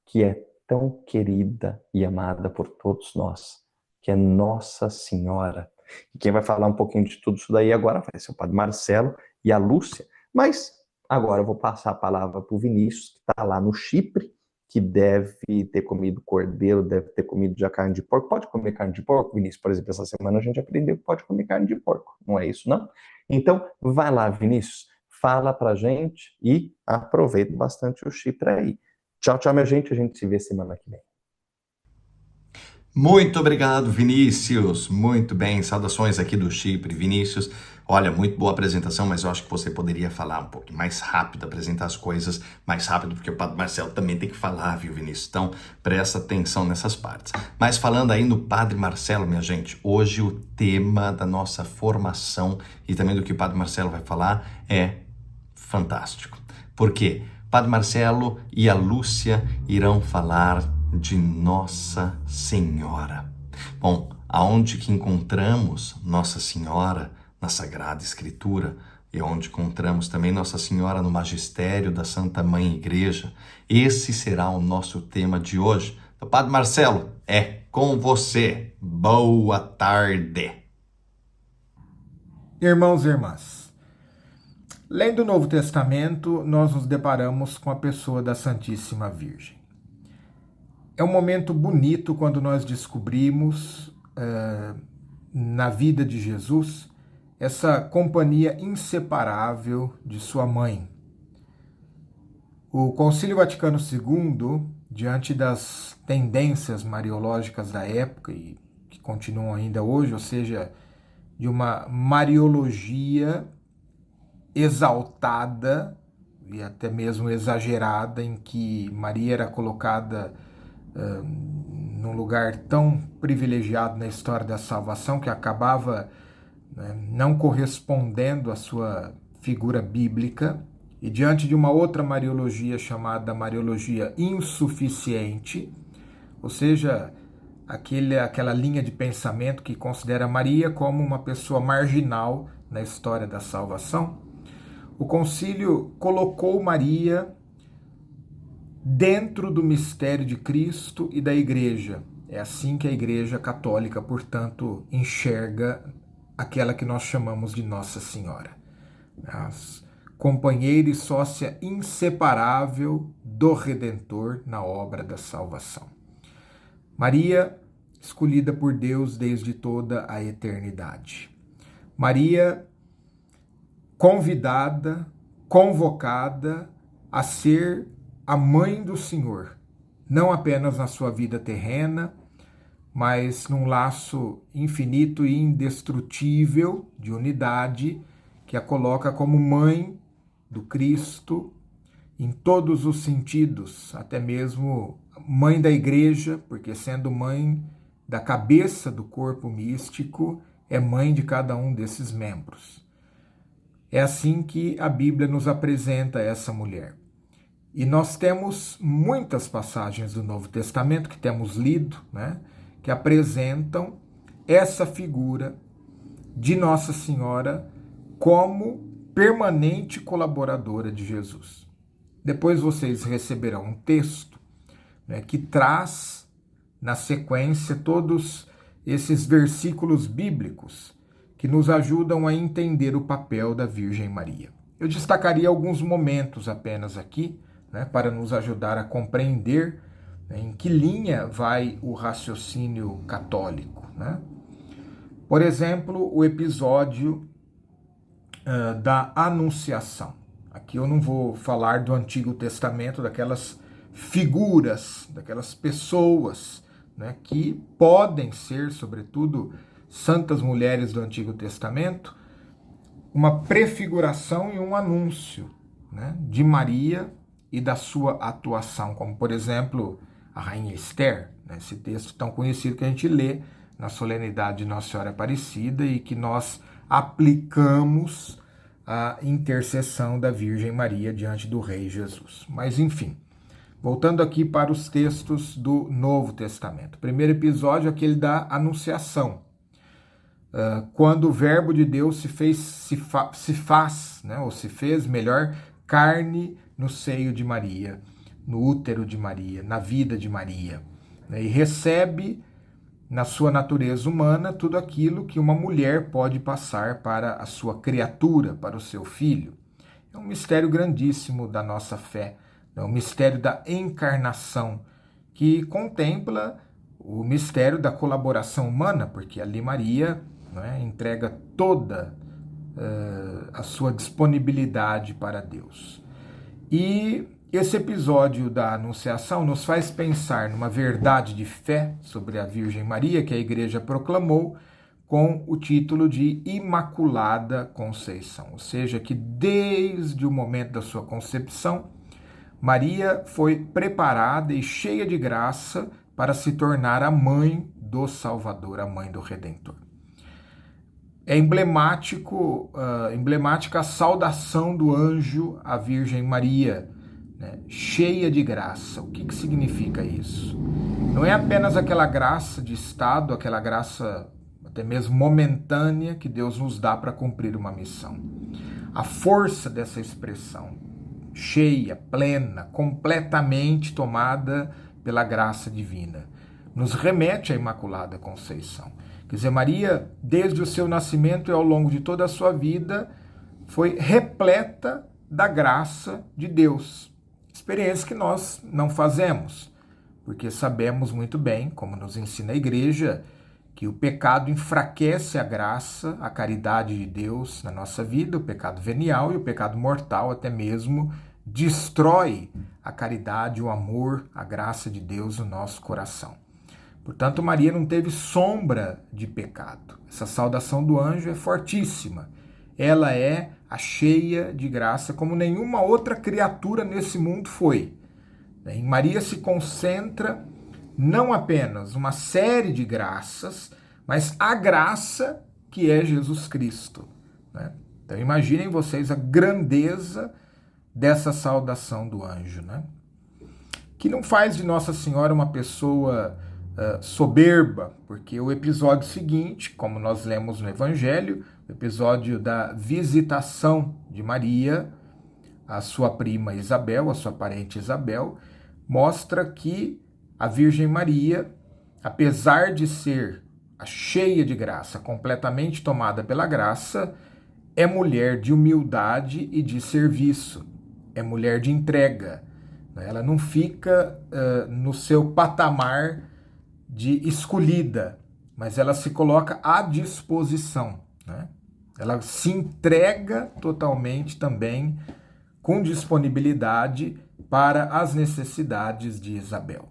que é tão querida e amada por todos nós, que é Nossa Senhora. E quem vai falar um pouquinho de tudo isso daí agora vai ser o Padre Marcelo e a Lúcia. Mas agora eu vou passar a palavra para o Vinícius, que está lá no Chipre, que deve ter comido cordeiro, deve ter comido já carne de porco. Pode comer carne de porco, Vinícius? Por exemplo, essa semana a gente aprendeu que pode comer carne de porco. Não é isso, não? Então, vai lá, Vinícius, fala pra gente e aproveita bastante o Chipre aí. Tchau, tchau, minha gente. A gente se vê semana que vem. Muito obrigado, Vinícius. Muito bem, saudações aqui do Chipre, Vinícius. Olha, muito boa apresentação, mas eu acho que você poderia falar um pouco mais rápido, apresentar as coisas mais rápido, porque o Padre Marcelo também tem que falar, viu, Vinícius? Então, presta atenção nessas partes. Mas falando aí no Padre Marcelo, minha gente, hoje o tema da nossa formação e também do que o Padre Marcelo vai falar é fantástico. Por quê? Padre Marcelo e a Lúcia irão falar de Nossa Senhora. Bom, aonde que encontramos Nossa Senhora na Sagrada Escritura e onde encontramos também Nossa Senhora no magistério da Santa Mãe Igreja, esse será o nosso tema de hoje. Então, Padre Marcelo, é com você. Boa tarde. Irmãos e irmãs, lendo o Novo Testamento, nós nos deparamos com a pessoa da Santíssima Virgem. É um momento bonito quando nós descobrimos na vida de Jesus essa companhia inseparável de sua mãe. O Concílio Vaticano II, diante das tendências mariológicas da época e que continuam ainda hoje, ou seja, de uma mariologia exaltada e até mesmo exagerada, em que Maria era colocada num lugar tão privilegiado na história da salvação que acabava não correspondendo à sua figura bíblica, e diante de uma outra mariologia chamada mariologia insuficiente, ou seja, aquela linha de pensamento que considera Maria como uma pessoa marginal na história da salvação, o concílio colocou Maria dentro do mistério de Cristo e da Igreja. É assim que a Igreja Católica, portanto, enxerga aquela que nós chamamos de Nossa Senhora. A companheira e sócia inseparável do Redentor na obra da salvação. Maria, escolhida por Deus desde toda a eternidade. Maria, convidada, convocada a ser a mãe do Senhor, não apenas na sua vida terrena, mas num laço infinito e indestrutível de unidade que a coloca como mãe do Cristo em todos os sentidos, até mesmo mãe da Igreja, porque sendo mãe da cabeça do corpo místico, é mãe de cada um desses membros. É assim que a Bíblia nos apresenta essa mulher. E nós temos muitas passagens do Novo Testamento que temos lido, que apresentam essa figura de Nossa Senhora como permanente colaboradora de Jesus. Depois vocês receberão um texto que traz na sequência todos esses versículos bíblicos que nos ajudam a entender o papel da Virgem Maria. Eu destacaria alguns momentos apenas aqui, né, para nos ajudar a compreender, né, em que linha vai o raciocínio católico, né? Por exemplo, o episódio da Anunciação. Aqui eu não vou falar do Antigo Testamento, daquelas figuras, daquelas pessoas, né, que podem ser, sobretudo, santas mulheres do Antigo Testamento, uma prefiguração e um anúncio, né, de Maria e da sua atuação, como, por exemplo, a Rainha Esther, né, esse texto tão conhecido que a gente lê na solenidade de Nossa Senhora Aparecida e que nós aplicamos a intercessão da Virgem Maria diante do Rei Jesus. Mas, enfim, voltando aqui para os textos do Novo Testamento. O primeiro episódio é aquele da Anunciação, quando o Verbo de Deus se faz, né, ou se fez, melhor, carne no seio de Maria, no útero de Maria, na vida de Maria, né, e recebe na sua natureza humana tudo aquilo que uma mulher pode passar para a sua criatura, para o seu filho. É um mistério grandíssimo da nossa fé, é o mistério da encarnação, que contempla o mistério da colaboração humana, porque ali Maria, né, entrega toda a sua disponibilidade para Deus. E esse episódio da Anunciação nos faz pensar numa verdade de fé sobre a Virgem Maria, que a Igreja proclamou com o título de Imaculada Conceição, ou seja, que desde o momento da sua concepção, Maria foi preparada e cheia de graça para se tornar a mãe do Salvador, a mãe do Redentor. É emblemática a saudação do anjo à Virgem Maria, né, cheia de graça. O que significa isso? Não é apenas aquela graça de estado, aquela graça até mesmo momentânea que Deus nos dá para cumprir uma missão. A força dessa expressão, cheia, plena, completamente tomada pela graça divina, nos remete à Imaculada Conceição. Quer dizer, Maria, desde o seu nascimento e ao longo de toda a sua vida, foi repleta da graça de Deus. Experiência que nós não fazemos, porque sabemos muito bem, como nos ensina a Igreja, que o pecado enfraquece a graça, a caridade de Deus na nossa vida, o pecado venial e o pecado mortal até mesmo destrói a caridade, o amor, a graça de Deus no nosso coração. Portanto, Maria não teve sombra de pecado. Essa saudação do anjo é fortíssima. Ela é a cheia de graça, como nenhuma outra criatura nesse mundo foi. Em Maria se concentra não apenas uma série de graças, mas a graça que é Jesus Cristo, né? Então imaginem vocês a grandeza dessa saudação do anjo, né? Que não faz de Nossa Senhora uma pessoa soberba, porque o episódio seguinte, como nós lemos no Evangelho, o episódio da visitação de Maria, a sua prima Isabel, a sua parente Isabel, mostra que a Virgem Maria, apesar de ser a cheia de graça, completamente tomada pela graça, é mulher de humildade e de serviço, é mulher de entrega. Ela não fica no seu patamar de escolhida, mas ela se coloca à disposição, né? Ela se entrega totalmente também com disponibilidade para as necessidades de Isabel.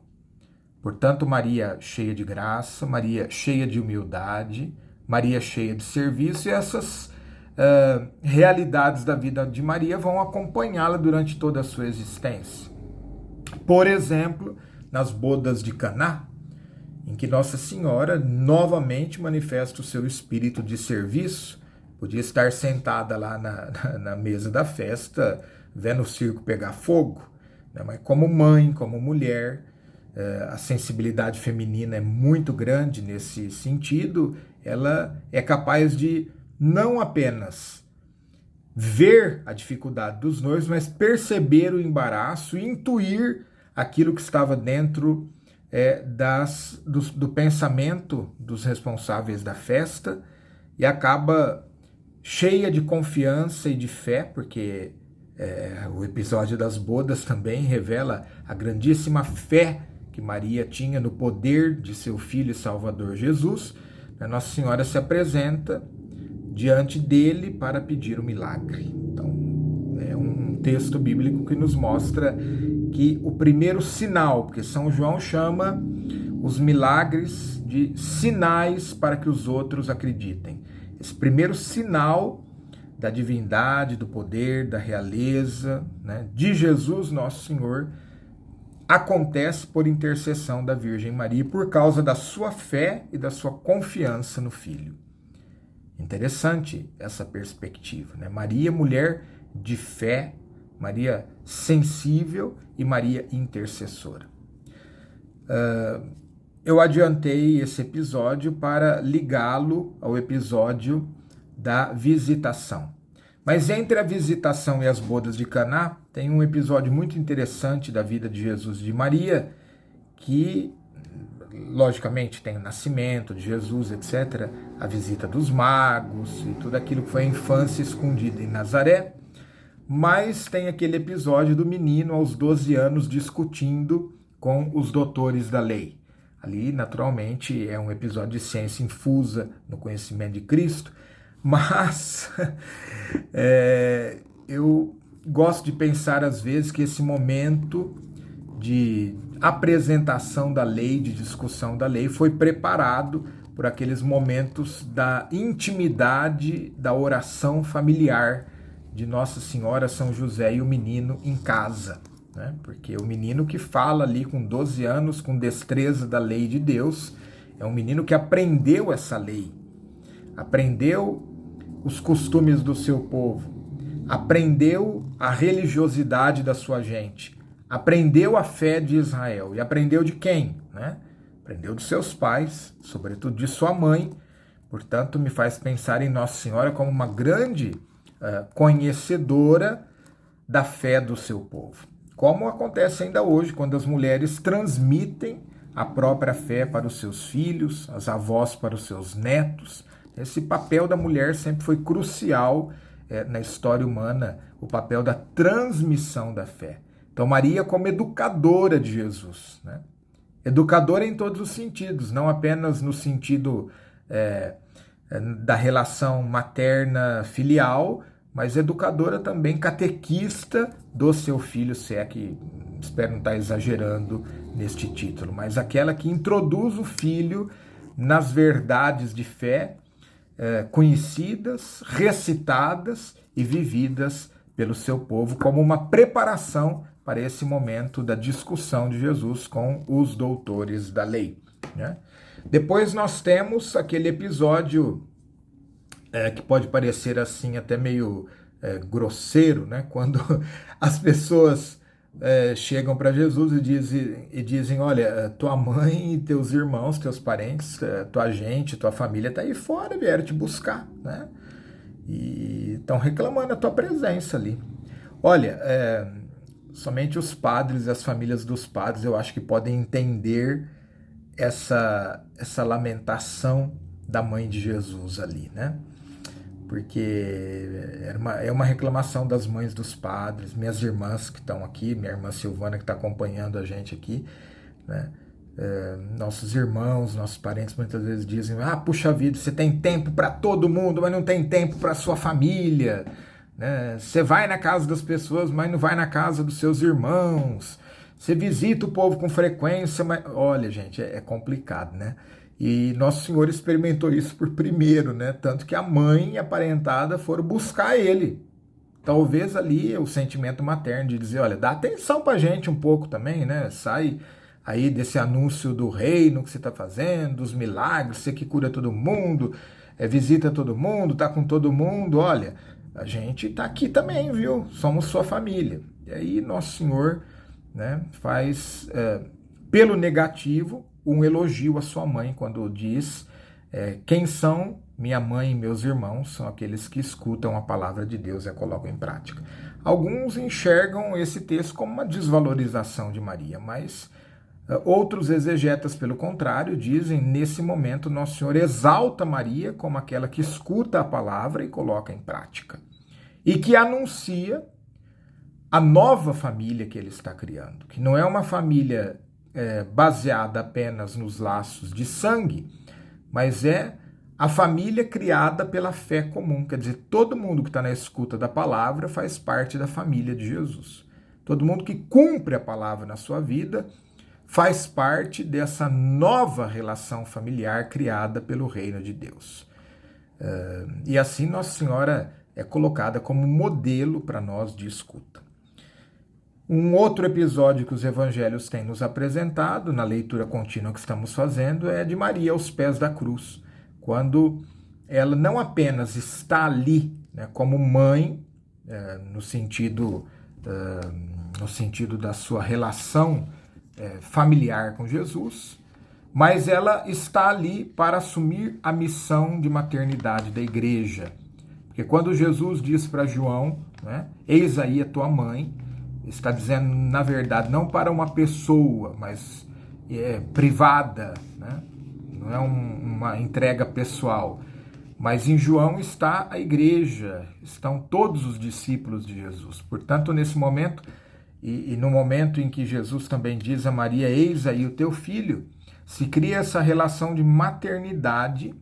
Portanto, Maria cheia de graça, Maria cheia de humildade, Maria cheia de serviço, e essas realidades da vida de Maria vão acompanhá-la durante toda a sua existência. Por exemplo, nas bodas de Caná, em que Nossa Senhora novamente manifesta o seu espírito de serviço. Podia estar sentada lá na mesa da festa, vendo o circo pegar fogo, né? Mas como mãe, como mulher, a sensibilidade feminina é muito grande nesse sentido. Ela é capaz de não apenas ver a dificuldade dos noivos, mas perceber o embaraço e intuir aquilo que estava dentro do pensamento dos responsáveis da festa, e acaba cheia de confiança e de fé, porque O episódio das bodas também revela a grandíssima fé que Maria tinha no poder de seu Filho e Salvador Jesus. Nossa Senhora se apresenta diante dele para pedir o milagre. Então, é um texto bíblico que nos mostra que o primeiro sinal, porque São João chama os milagres de sinais para que os outros acreditem. Esse primeiro sinal da divindade, do poder, da realeza, né, de Jesus, nosso Senhor, acontece por intercessão da Virgem Maria, por causa da sua fé e da sua confiança no Filho. Interessante essa perspectiva, né? Maria, mulher de fé, Maria sensível e Maria intercessora. Eu adiantei esse episódio para ligá-lo ao episódio da visitação. Mas entre a visitação e as bodas de Caná, tem um episódio muito interessante da vida de Jesus e de Maria, que, logicamente, tem o nascimento de Jesus, etc., a visita dos magos e tudo aquilo que foi a infância escondida em Nazaré, mas tem aquele episódio do menino aos 12 anos discutindo com os doutores da lei. Ali, naturalmente, é um episódio de ciência infusa no conhecimento de Cristo, mas eu gosto de pensar às vezes que esse momento de apresentação da lei, de discussão da lei, foi preparado por aqueles momentos da intimidade da oração familiar de Nossa Senhora, São José e o menino em casa, né? Porque o menino que fala ali com 12 anos, com destreza da lei de Deus, é um menino que aprendeu essa lei, aprendeu os costumes do seu povo, aprendeu a religiosidade da sua gente, aprendeu a fé de Israel. E aprendeu de quem? Né? Aprendeu dos seus pais, sobretudo de sua mãe. Portanto, me faz pensar em Nossa Senhora como uma grande conhecedora da fé do seu povo. Como acontece ainda hoje, quando as mulheres transmitem a própria fé para os seus filhos, as avós para os seus netos. Esse papel da mulher sempre foi crucial na história humana, o papel da transmissão da fé. Então, Maria como educadora de Jesus, né? Educadora em todos os sentidos, não apenas no sentido da relação materna-filial, mas educadora também, catequista do seu filho, se é que, espero não estar exagerando neste título, mas aquela que introduz o filho nas verdades de fé, conhecidas, recitadas e vividas pelo seu povo como uma preparação para esse momento da discussão de Jesus com os doutores da lei, né? Depois nós temos aquele episódio que pode parecer assim até meio grosseiro, né? Quando as pessoas chegam para Jesus e dizem, olha, tua mãe, teus irmãos, teus parentes, tua gente, tua família está aí fora, vieram te buscar, né? E estão reclamando a tua presença ali. Olha, somente os padres e as famílias dos padres eu acho que podem entender essa lamentação da mãe de Jesus ali, né? Porque é uma reclamação das mães dos padres, minhas irmãs que estão aqui, minha irmã Silvana que está acompanhando a gente aqui, né? Nossos irmãos, nossos parentes muitas vezes dizem, puxa vida, você tem tempo para todo mundo, mas não tem tempo para sua família, né? Você vai na casa das pessoas, mas não vai na casa dos seus irmãos, você visita o povo com frequência, mas... Olha, gente, é complicado, né? E Nosso Senhor experimentou isso por primeiro, né? Tanto que a mãe e a parentada foram buscar ele. Talvez ali o sentimento materno de dizer, olha, dá atenção pra gente um pouco também, né? Sai aí desse anúncio do reino que você está fazendo, dos milagres, você que cura todo mundo, visita todo mundo, tá com todo mundo, olha, a gente tá aqui também, viu? Somos sua família. E aí Nosso Senhor, né, faz, pelo negativo, um elogio à sua mãe, quando diz, quem são minha mãe e meus irmãos? São aqueles que escutam a palavra de Deus e a colocam em prática. Alguns enxergam esse texto como uma desvalorização de Maria, mas outros exegetas, pelo contrário, dizem, nesse momento, Nosso Senhor exalta Maria como aquela que escuta a palavra e coloca em prática. E que anuncia a nova família que ele está criando, que não é uma família baseada apenas nos laços de sangue, mas é a família criada pela fé comum. Quer dizer, todo mundo que está na escuta da palavra faz parte da família de Jesus. Todo mundo que cumpre a palavra na sua vida faz parte dessa nova relação familiar criada pelo reino de Deus. E assim Nossa Senhora é colocada como modelo para nós de escuta. Um outro episódio que os evangelhos têm nos apresentado, na leitura contínua que estamos fazendo, é de Maria aos pés da cruz, quando ela não apenas está ali, né, como mãe, no sentido da sua relação familiar com Jesus, mas ela está ali para assumir a missão de maternidade da igreja. Porque quando Jesus diz para João, né, eis aí a tua mãe, está dizendo, na verdade, não para uma pessoa, mas privada, né? Não é uma entrega pessoal. Mas em João está a igreja, estão todos os discípulos de Jesus. Portanto, nesse momento, e no momento em que Jesus também diz a Maria, eis aí o teu filho, se cria essa relação de maternidade,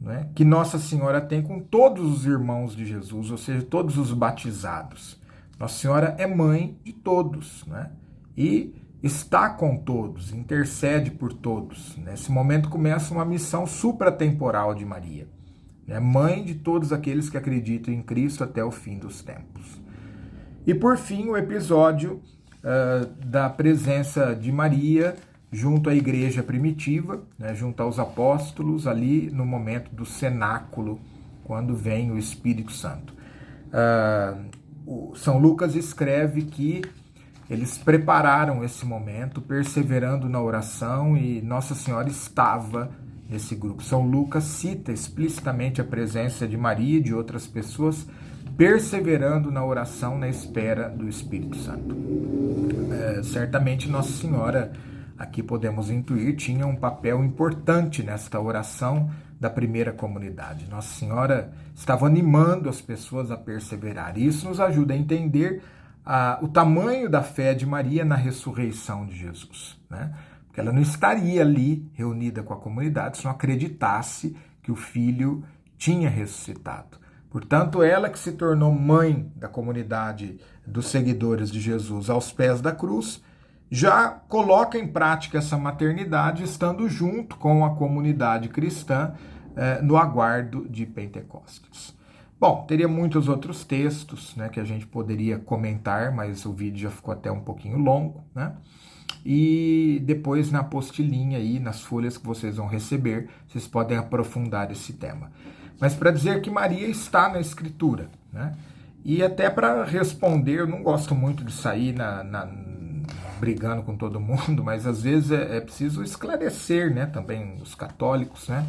né, que Nossa Senhora tem com todos os irmãos de Jesus, ou seja, todos os batizados. Nossa Senhora é mãe de todos, né? E está com todos, intercede por todos. Nesse momento começa uma missão supratemporal de Maria, né? Mãe de todos aqueles que acreditam em Cristo até o fim dos tempos. E por fim, o episódio da presença de Maria junto à igreja primitiva, né? Junto aos apóstolos, ali no momento do cenáculo, quando vem o Espírito Santo. O São Lucas escreve que eles prepararam esse momento, perseverando na oração, e Nossa Senhora estava nesse grupo. São Lucas cita explicitamente a presença de Maria e de outras pessoas perseverando na oração, na espera do Espírito Santo. Certamente Nossa Senhora, aqui podemos intuir, tinha um papel importante nesta oração da primeira comunidade. Nossa Senhora estava animando as pessoas a perseverar. E isso nos ajuda a entender o tamanho da fé de Maria na ressurreição de Jesus, né? Porque ela não estaria ali reunida com a comunidade se não acreditasse que o Filho tinha ressuscitado. Portanto, ela que se tornou mãe da comunidade dos seguidores de Jesus aos pés da cruz, já coloca em prática essa maternidade estando junto com a comunidade cristã no aguardo de Pentecostes. Bom, teria muitos outros textos, né, que a gente poderia comentar, mas o vídeo já ficou até um pouquinho longo, né? E depois na apostilinha aí, nas folhas que vocês vão receber, vocês podem aprofundar esse tema. Mas para dizer que Maria está na Escritura, né? E até para responder, eu não gosto muito de sair brigando com todo mundo, mas às vezes é preciso esclarecer, né, também os católicos, né?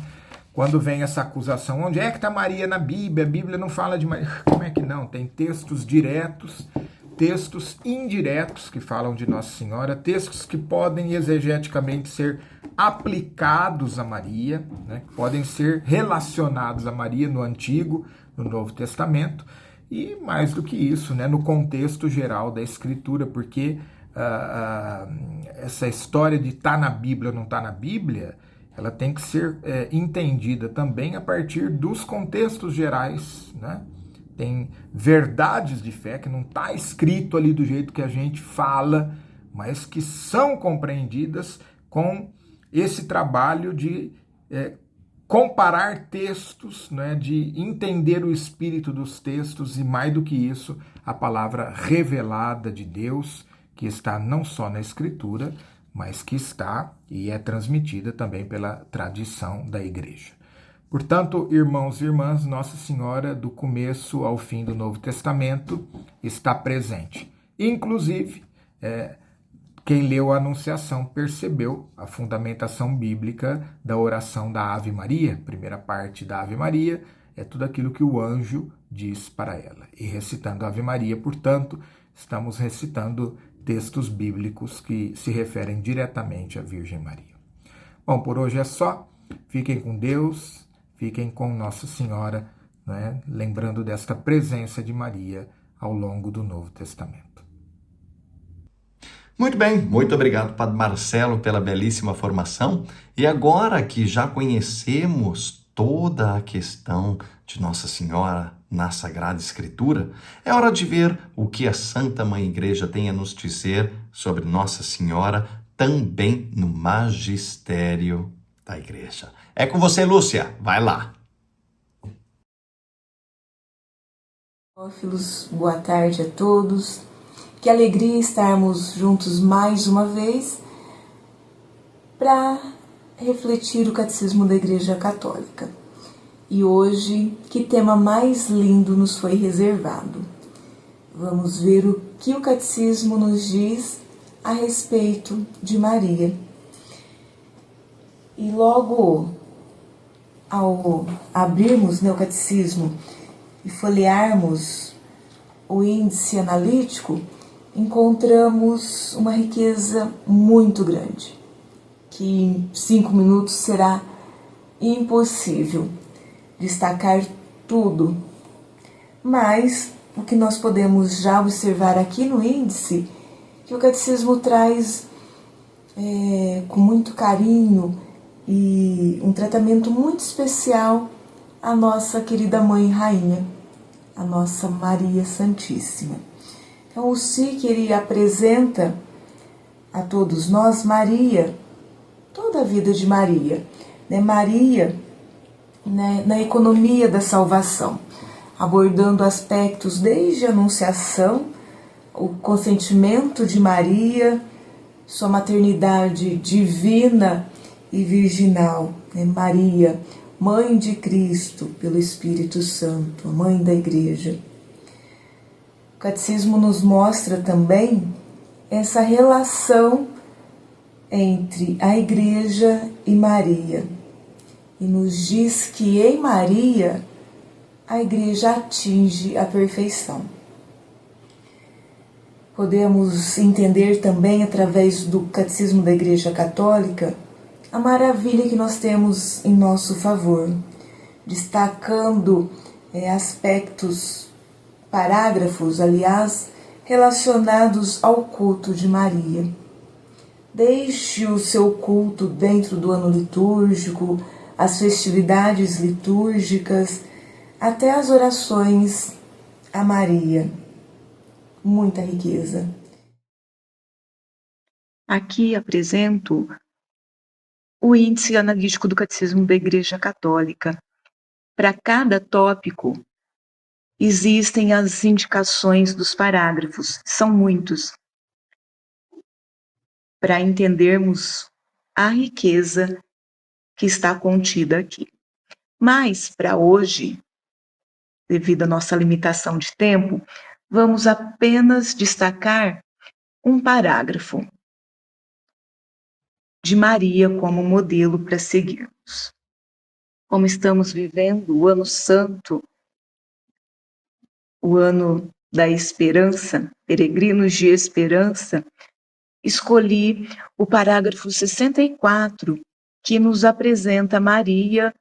Quando vem essa acusação, onde é que está Maria na Bíblia? A Bíblia não fala de Maria. Como é que não? Tem textos diretos, textos indiretos que falam de Nossa Senhora, textos que podem exegeticamente ser aplicados a Maria, né? Que podem ser relacionados a Maria no Antigo, no Novo Testamento, e mais do que isso, né, no contexto geral da Escritura, porque essa história de estar na Bíblia ou não estar na Bíblia, ela tem que ser entendida também a partir dos contextos gerais, né? Tem verdades de fé que não está escrito ali do jeito que a gente fala, mas que são compreendidas com esse trabalho de comparar textos, né? De entender o espírito dos textos e, mais do que isso, a palavra revelada de Deus, que está não só na Escritura, mas que está e é transmitida também pela tradição da Igreja. Portanto, irmãos e irmãs, Nossa Senhora, do começo ao fim do Novo Testamento, está presente. Inclusive, quem leu a Anunciação percebeu a fundamentação bíblica da oração da Ave Maria. Primeira parte da Ave Maria é tudo aquilo que o anjo diz para ela. E recitando a Ave Maria, portanto, estamos recitando textos bíblicos que se referem diretamente à Virgem Maria. Bom, por hoje é só. Fiquem com Deus, fiquem com Nossa Senhora, né? Lembrando desta presença de Maria ao longo do Novo Testamento. Muito bem, muito obrigado, Padre Marcelo, pela belíssima formação. E agora que já conhecemos toda a questão de Nossa Senhora na Sagrada Escritura, é hora de ver o que a Santa Mãe Igreja tem a nos dizer sobre Nossa Senhora também no magistério da Igreja. É com você, Lúcia, vai lá. Teófilos, boa tarde a todos. Que alegria estarmos juntos mais uma vez para refletir o Catecismo da Igreja Católica. E hoje, que tema mais lindo nos foi reservado. Vamos ver o que o Catecismo nos diz a respeito de Maria. E logo ao abrirmos o Catecismo e folhearmos o índice analítico, encontramos uma riqueza muito grande, que em 5 minutos será impossível destacar tudo. Mas o que nós podemos já observar aqui no índice, que o Catecismo traz com muito carinho e um tratamento muito especial a nossa querida Mãe Rainha, a nossa Maria Santíssima. Então, o SIC, ele apresenta a todos nós Maria, toda a vida de Maria, né? Maria, né, na economia da salvação, abordando aspectos desde a Anunciação, o consentimento de Maria, sua maternidade divina e virginal, né? Maria, Mãe de Cristo pelo Espírito Santo, Mãe da Igreja. O Catecismo nos mostra também essa relação entre a Igreja e Maria. E nos diz que em Maria a Igreja atinge a perfeição. Podemos entender também, através do Catecismo da Igreja Católica, a maravilha que nós temos em nosso favor, destacando aspectos, parágrafos, aliás, relacionados ao culto de Maria. Desde o seu culto dentro do ano litúrgico, as festividades litúrgicas, até as orações a Maria. Muita riqueza. Aqui apresento o índice analítico do Catecismo da Igreja Católica. Para cada tópico, existem as indicações dos parágrafos, são muitos, para entendermos a riqueza que está contida aqui. Mas, para hoje, devido à nossa limitação de tempo, vamos apenas destacar um parágrafo de Maria como modelo para seguirmos. Como estamos vivendo o Ano Santo, o ano da esperança, peregrinos de esperança, escolhi o parágrafo 64, que nos apresenta Maria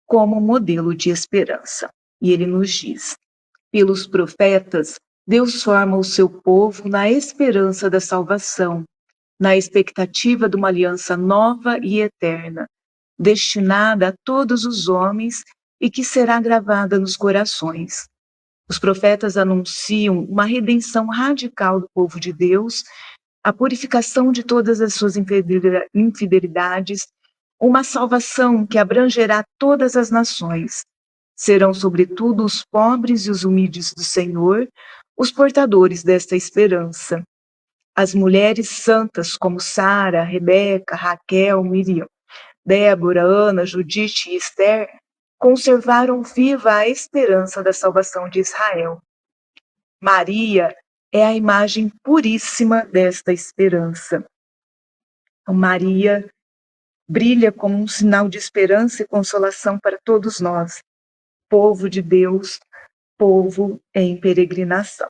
como modelo de esperança. E ele nos diz: pelos profetas, Deus forma o seu povo na esperança da salvação, na expectativa de uma aliança nova e eterna, destinada a todos os homens e que será gravada nos corações. Os profetas anunciam uma redenção radical do povo de Deus, a purificação de todas as suas infidelidades, uma salvação que abrangerá todas as nações. Serão, sobretudo, os pobres e os humildes do Senhor, os portadores desta esperança. As mulheres santas como Sara, Rebeca, Raquel, Miriam, Débora, Ana, Judite e Esther conservaram viva a esperança da salvação de Israel. Maria é a imagem puríssima desta esperança. Maria brilha como um sinal de esperança e consolação para todos nós, povo de Deus, povo em peregrinação.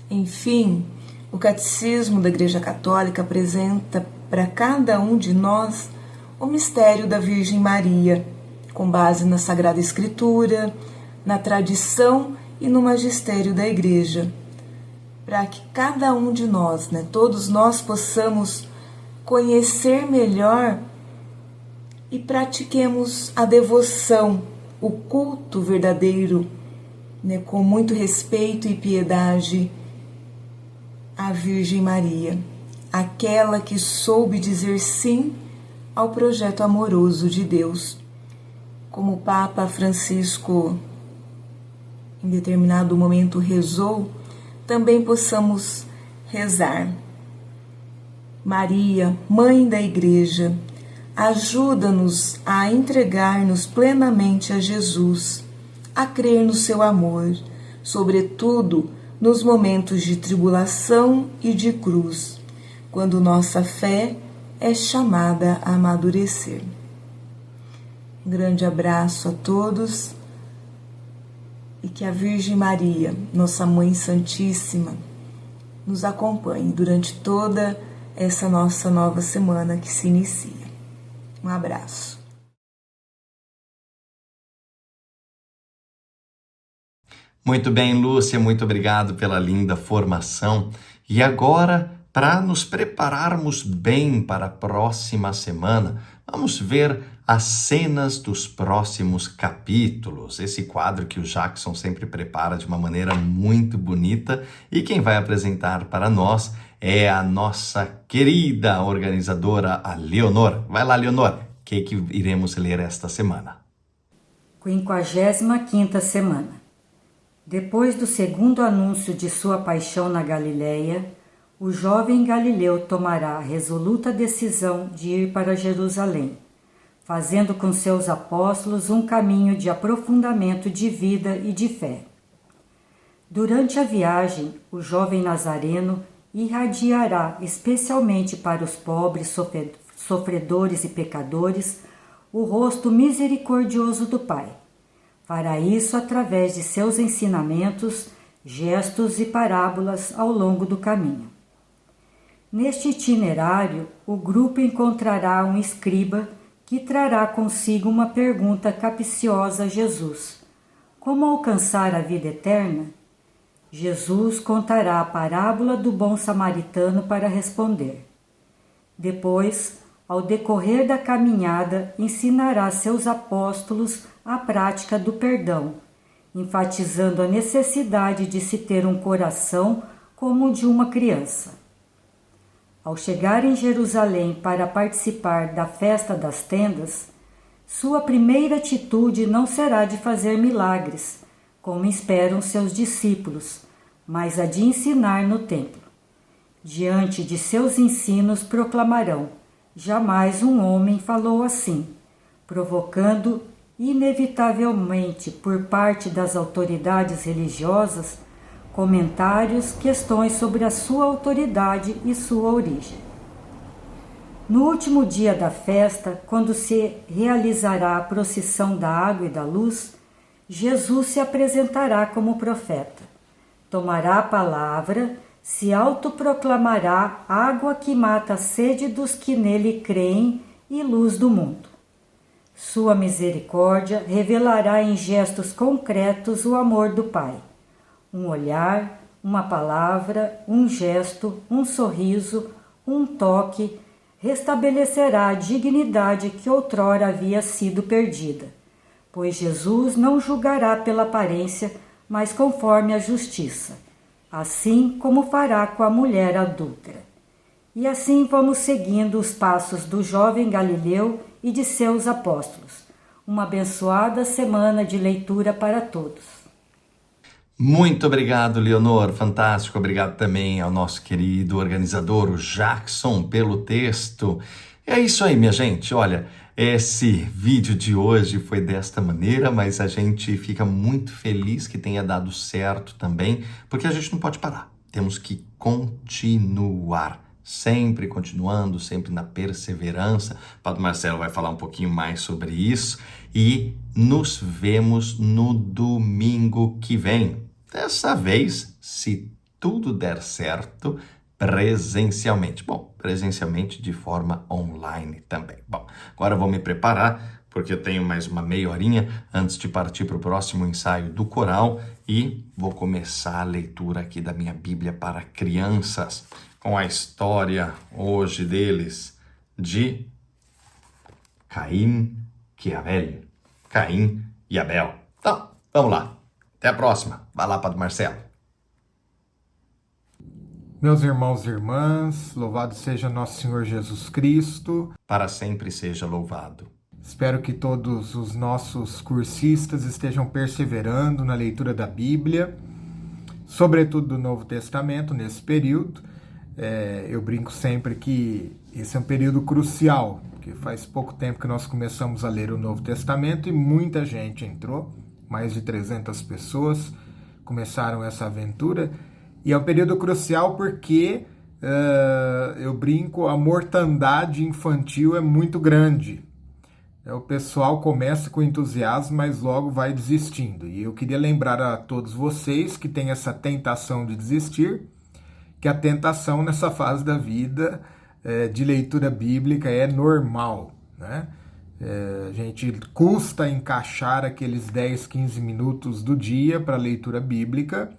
Enfim, o Catecismo da Igreja Católica apresenta para cada um de nós o mistério da Virgem Maria, com base na Sagrada Escritura, na tradição e no magistério da Igreja, para que cada um de nós, todos nós possamos conhecer melhor e pratiquemos a devoção, o culto verdadeiro, com muito respeito e piedade à Virgem Maria, aquela que soube dizer sim ao projeto amoroso de Deus. Como o Papa Francisco, em determinado momento, rezou, também possamos rezar. Maria, Mãe da Igreja, ajuda-nos a entregar-nos plenamente a Jesus, a crer no seu amor, sobretudo nos momentos de tribulação e de cruz, quando nossa fé é chamada a amadurecer. Um grande abraço a todos e que a Virgem Maria, nossa Mãe Santíssima, nos acompanhe durante toda essa nossa nova semana que se inicia. Um abraço. Muito bem, Lúcia, muito obrigado pela linda formação. E agora, para nos prepararmos bem para a próxima semana, vamos ver as cenas dos próximos capítulos. Esse quadro que o Jackson sempre prepara de uma maneira muito bonita. E quem vai apresentar para nós é a nossa querida organizadora, a Leonor. Vai lá, Leonor, o que iremos ler esta semana? 55ª semana. Depois do segundo anúncio de sua paixão na Galileia, o jovem Galileu tomará a resoluta decisão de ir para Jerusalém, fazendo com seus apóstolos um caminho de aprofundamento de vida e de fé. Durante a viagem, o jovem nazareno irradiará especialmente para os pobres, sofredores e pecadores o rosto misericordioso do Pai. Fará isso através de seus ensinamentos, gestos e parábolas ao longo do caminho. Neste itinerário, o grupo encontrará um escriba que trará consigo uma pergunta capciosa a Jesus: como alcançar a vida eterna? Jesus contará a parábola do bom samaritano para responder. Depois, ao decorrer da caminhada, ensinará seus apóstolos a prática do perdão, enfatizando a necessidade de se ter um coração como o de uma criança. Ao chegar em Jerusalém para participar da festa das tendas, sua primeira atitude não será de fazer milagres, como esperam seus discípulos, mas a de ensinar no templo. Diante de seus ensinos proclamarão: jamais um homem falou assim, provocando inevitavelmente por parte das autoridades religiosas comentários, questões sobre a sua autoridade e sua origem. No último dia da festa, quando se realizará a procissão da água e da luz, Jesus se apresentará como profeta. Tomará a palavra, se autoproclamará água que mata a sede dos que nele creem e luz do mundo. Sua misericórdia revelará em gestos concretos o amor do Pai. Um olhar, uma palavra, um gesto, um sorriso, um toque, restabelecerá a dignidade que outrora havia sido perdida, pois Jesus não julgará pela aparência, mas conforme a justiça, assim como fará com a mulher adúltera. E assim vamos seguindo os passos do jovem Galileu e de seus apóstolos. Uma abençoada semana de leitura para todos. Muito obrigado, Leonor. Fantástico. Obrigado também ao nosso querido organizador, o Jackson, pelo texto. É isso aí, minha gente. Olha, esse vídeo de hoje foi desta maneira, mas a gente fica muito feliz que tenha dado certo também, porque a gente não pode parar. Temos que continuar. Sempre continuando, sempre na perseverança. O Padre Marcelo vai falar um pouquinho mais sobre isso. E nos vemos no domingo que vem. Dessa vez, se tudo der certo, presencialmente. Bom, presencialmente de forma online também. Bom, agora eu vou me preparar, porque eu tenho mais uma meia horinha antes de partir para o próximo ensaio do coral e vou começar a leitura aqui da minha Bíblia para crianças, com a história hoje deles de Caim e Abel. Caim e Abel. Então, vamos lá. Até a próxima. Vai lá, Padre Marcelo. Meus irmãos e irmãs, louvado seja nosso Senhor Jesus Cristo. Para sempre seja louvado. Espero que todos os nossos cursistas estejam perseverando na leitura da Bíblia, sobretudo do Novo Testamento, nesse período. Eu brinco sempre que esse é um período crucial, porque faz pouco tempo que nós começamos a ler o Novo Testamento e muita gente entrou, mais de 300 pessoas começaram essa aventura. E é um período crucial porque, eu brinco, a mortandade infantil é muito grande. O pessoal começa com entusiasmo, mas logo vai desistindo. E eu queria lembrar a todos vocês que têm essa tentação de desistir, que a tentação nessa fase da vida de leitura bíblica é normal, né? A gente custa encaixar aqueles 10, 15 minutos do dia para a leitura bíblica,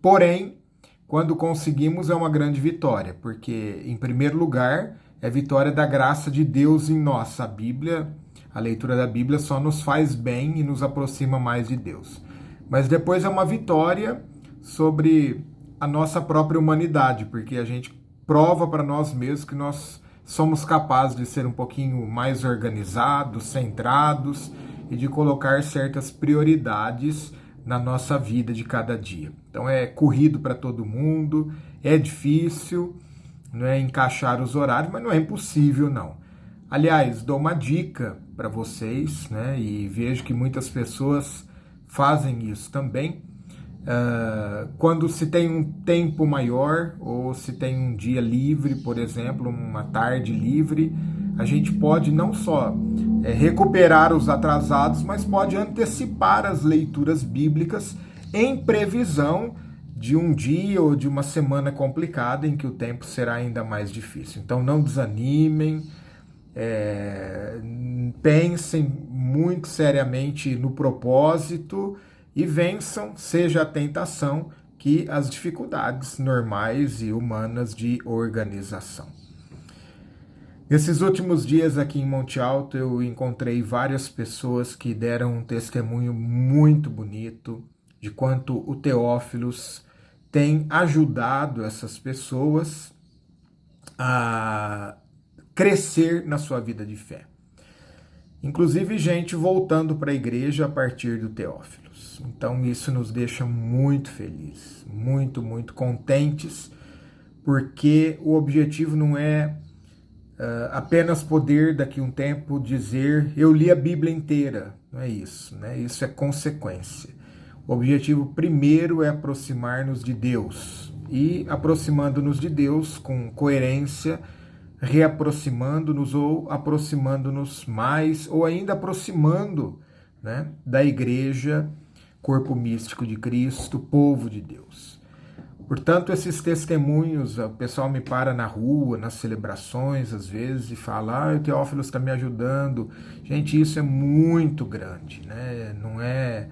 porém, quando conseguimos é uma grande vitória, porque, em primeiro lugar, é vitória da graça de Deus em nós. A leitura da Bíblia só nos faz bem e nos aproxima mais de Deus. Mas depois é uma vitória sobre a nossa própria humanidade, porque a gente prova para nós mesmos que nós somos capazes de ser um pouquinho mais organizados, centrados e de colocar certas prioridades na nossa vida de cada dia. Então é corrido para todo mundo, é difícil, não é encaixar os horários, mas não é impossível não. Aliás, dou uma dica para vocês, né? E vejo que muitas pessoas fazem isso também. Quando se tem um tempo maior ou se tem um dia livre, por exemplo, uma tarde livre, a gente pode não só recuperar os atrasados, mas pode antecipar as leituras bíblicas em previsão de um dia ou de uma semana complicada em que o tempo será ainda mais difícil. Então não desanimem, pensem muito seriamente no propósito e vençam, seja a tentação, que as dificuldades normais e humanas de organização. Nesses últimos dias aqui em Monte Alto, eu encontrei várias pessoas que deram um testemunho muito bonito de quanto o Teófilos tem ajudado essas pessoas a crescer na sua vida de fé. Inclusive gente voltando para a igreja a partir do Teófilos. Então isso nos deixa muito felizes, muito, muito contentes, porque o objetivo não é apenas poder daqui a um tempo dizer eu li a Bíblia inteira. Não é isso, né? Isso é consequência. O objetivo primeiro é aproximar-nos de Deus. E aproximando-nos de Deus com coerência, reaproximando-nos ou aproximando-nos mais, ou ainda aproximando, né, da igreja, corpo místico de Cristo, povo de Deus. Portanto, esses testemunhos, o pessoal me para na rua, nas celebrações, às vezes, e fala, o Teófilo está me ajudando. Gente, isso é muito grande, né? Não é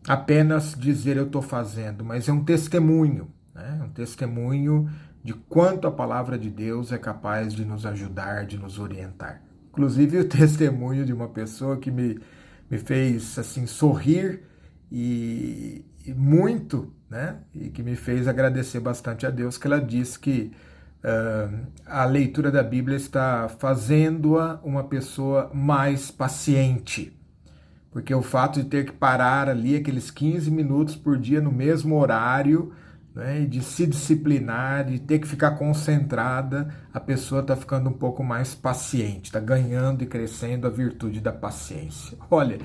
apenas dizer eu estou fazendo, mas é um testemunho, né? Um testemunho de quanto a palavra de Deus é capaz de nos ajudar, de nos orientar. Inclusive o testemunho de uma pessoa que me fez assim sorrir e muito, né? E que me fez agradecer bastante a Deus, que ela disse que a leitura da Bíblia está fazendo-a uma pessoa mais paciente. Porque o fato de ter que parar ali aqueles 15 minutos por dia no mesmo horário, né, e de se disciplinar, de ter que ficar concentrada, a pessoa está ficando um pouco mais paciente, está ganhando e crescendo a virtude da paciência. Olha,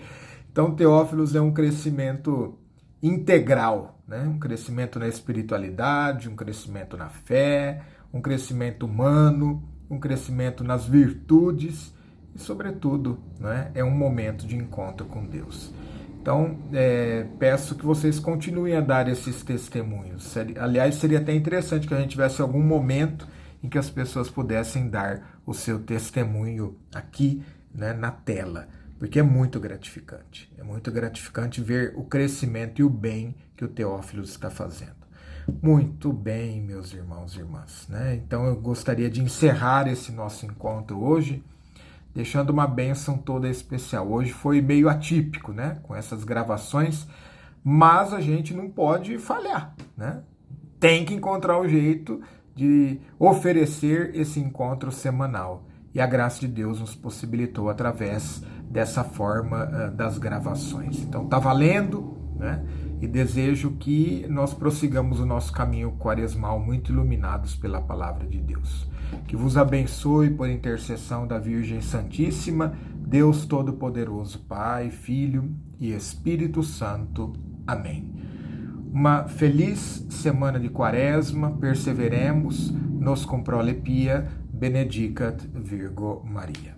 então Teófilos é um crescimento integral, né? Um crescimento na espiritualidade, um crescimento na fé, um crescimento humano, um crescimento nas virtudes e, sobretudo, né, é um momento de encontro com Deus. Então, peço que vocês continuem a dar esses testemunhos. Aliás, seria até interessante que a gente tivesse algum momento em que as pessoas pudessem dar o seu testemunho aqui, né, na tela, porque é muito gratificante. É muito gratificante ver o crescimento e o bem que o Teófilo está fazendo. Muito bem, meus irmãos e irmãs, né? Então eu gostaria de encerrar esse nosso encontro hoje, deixando uma bênção toda especial. Hoje foi meio atípico, né? Com essas gravações, mas a gente não pode falhar, né? Tem que encontrar o jeito de oferecer esse encontro semanal. E a graça de Deus nos possibilitou através dessa forma das gravações. Então tá valendo, né? E desejo que nós prossigamos o nosso caminho quaresmal muito iluminados pela palavra de Deus. Que vos abençoe por intercessão da Virgem Santíssima, Deus Todo-Poderoso, Pai, Filho e Espírito Santo. Amém. Uma feliz semana de Quaresma, perseveremos, nos com prole pia, benedicat Virgo Maria.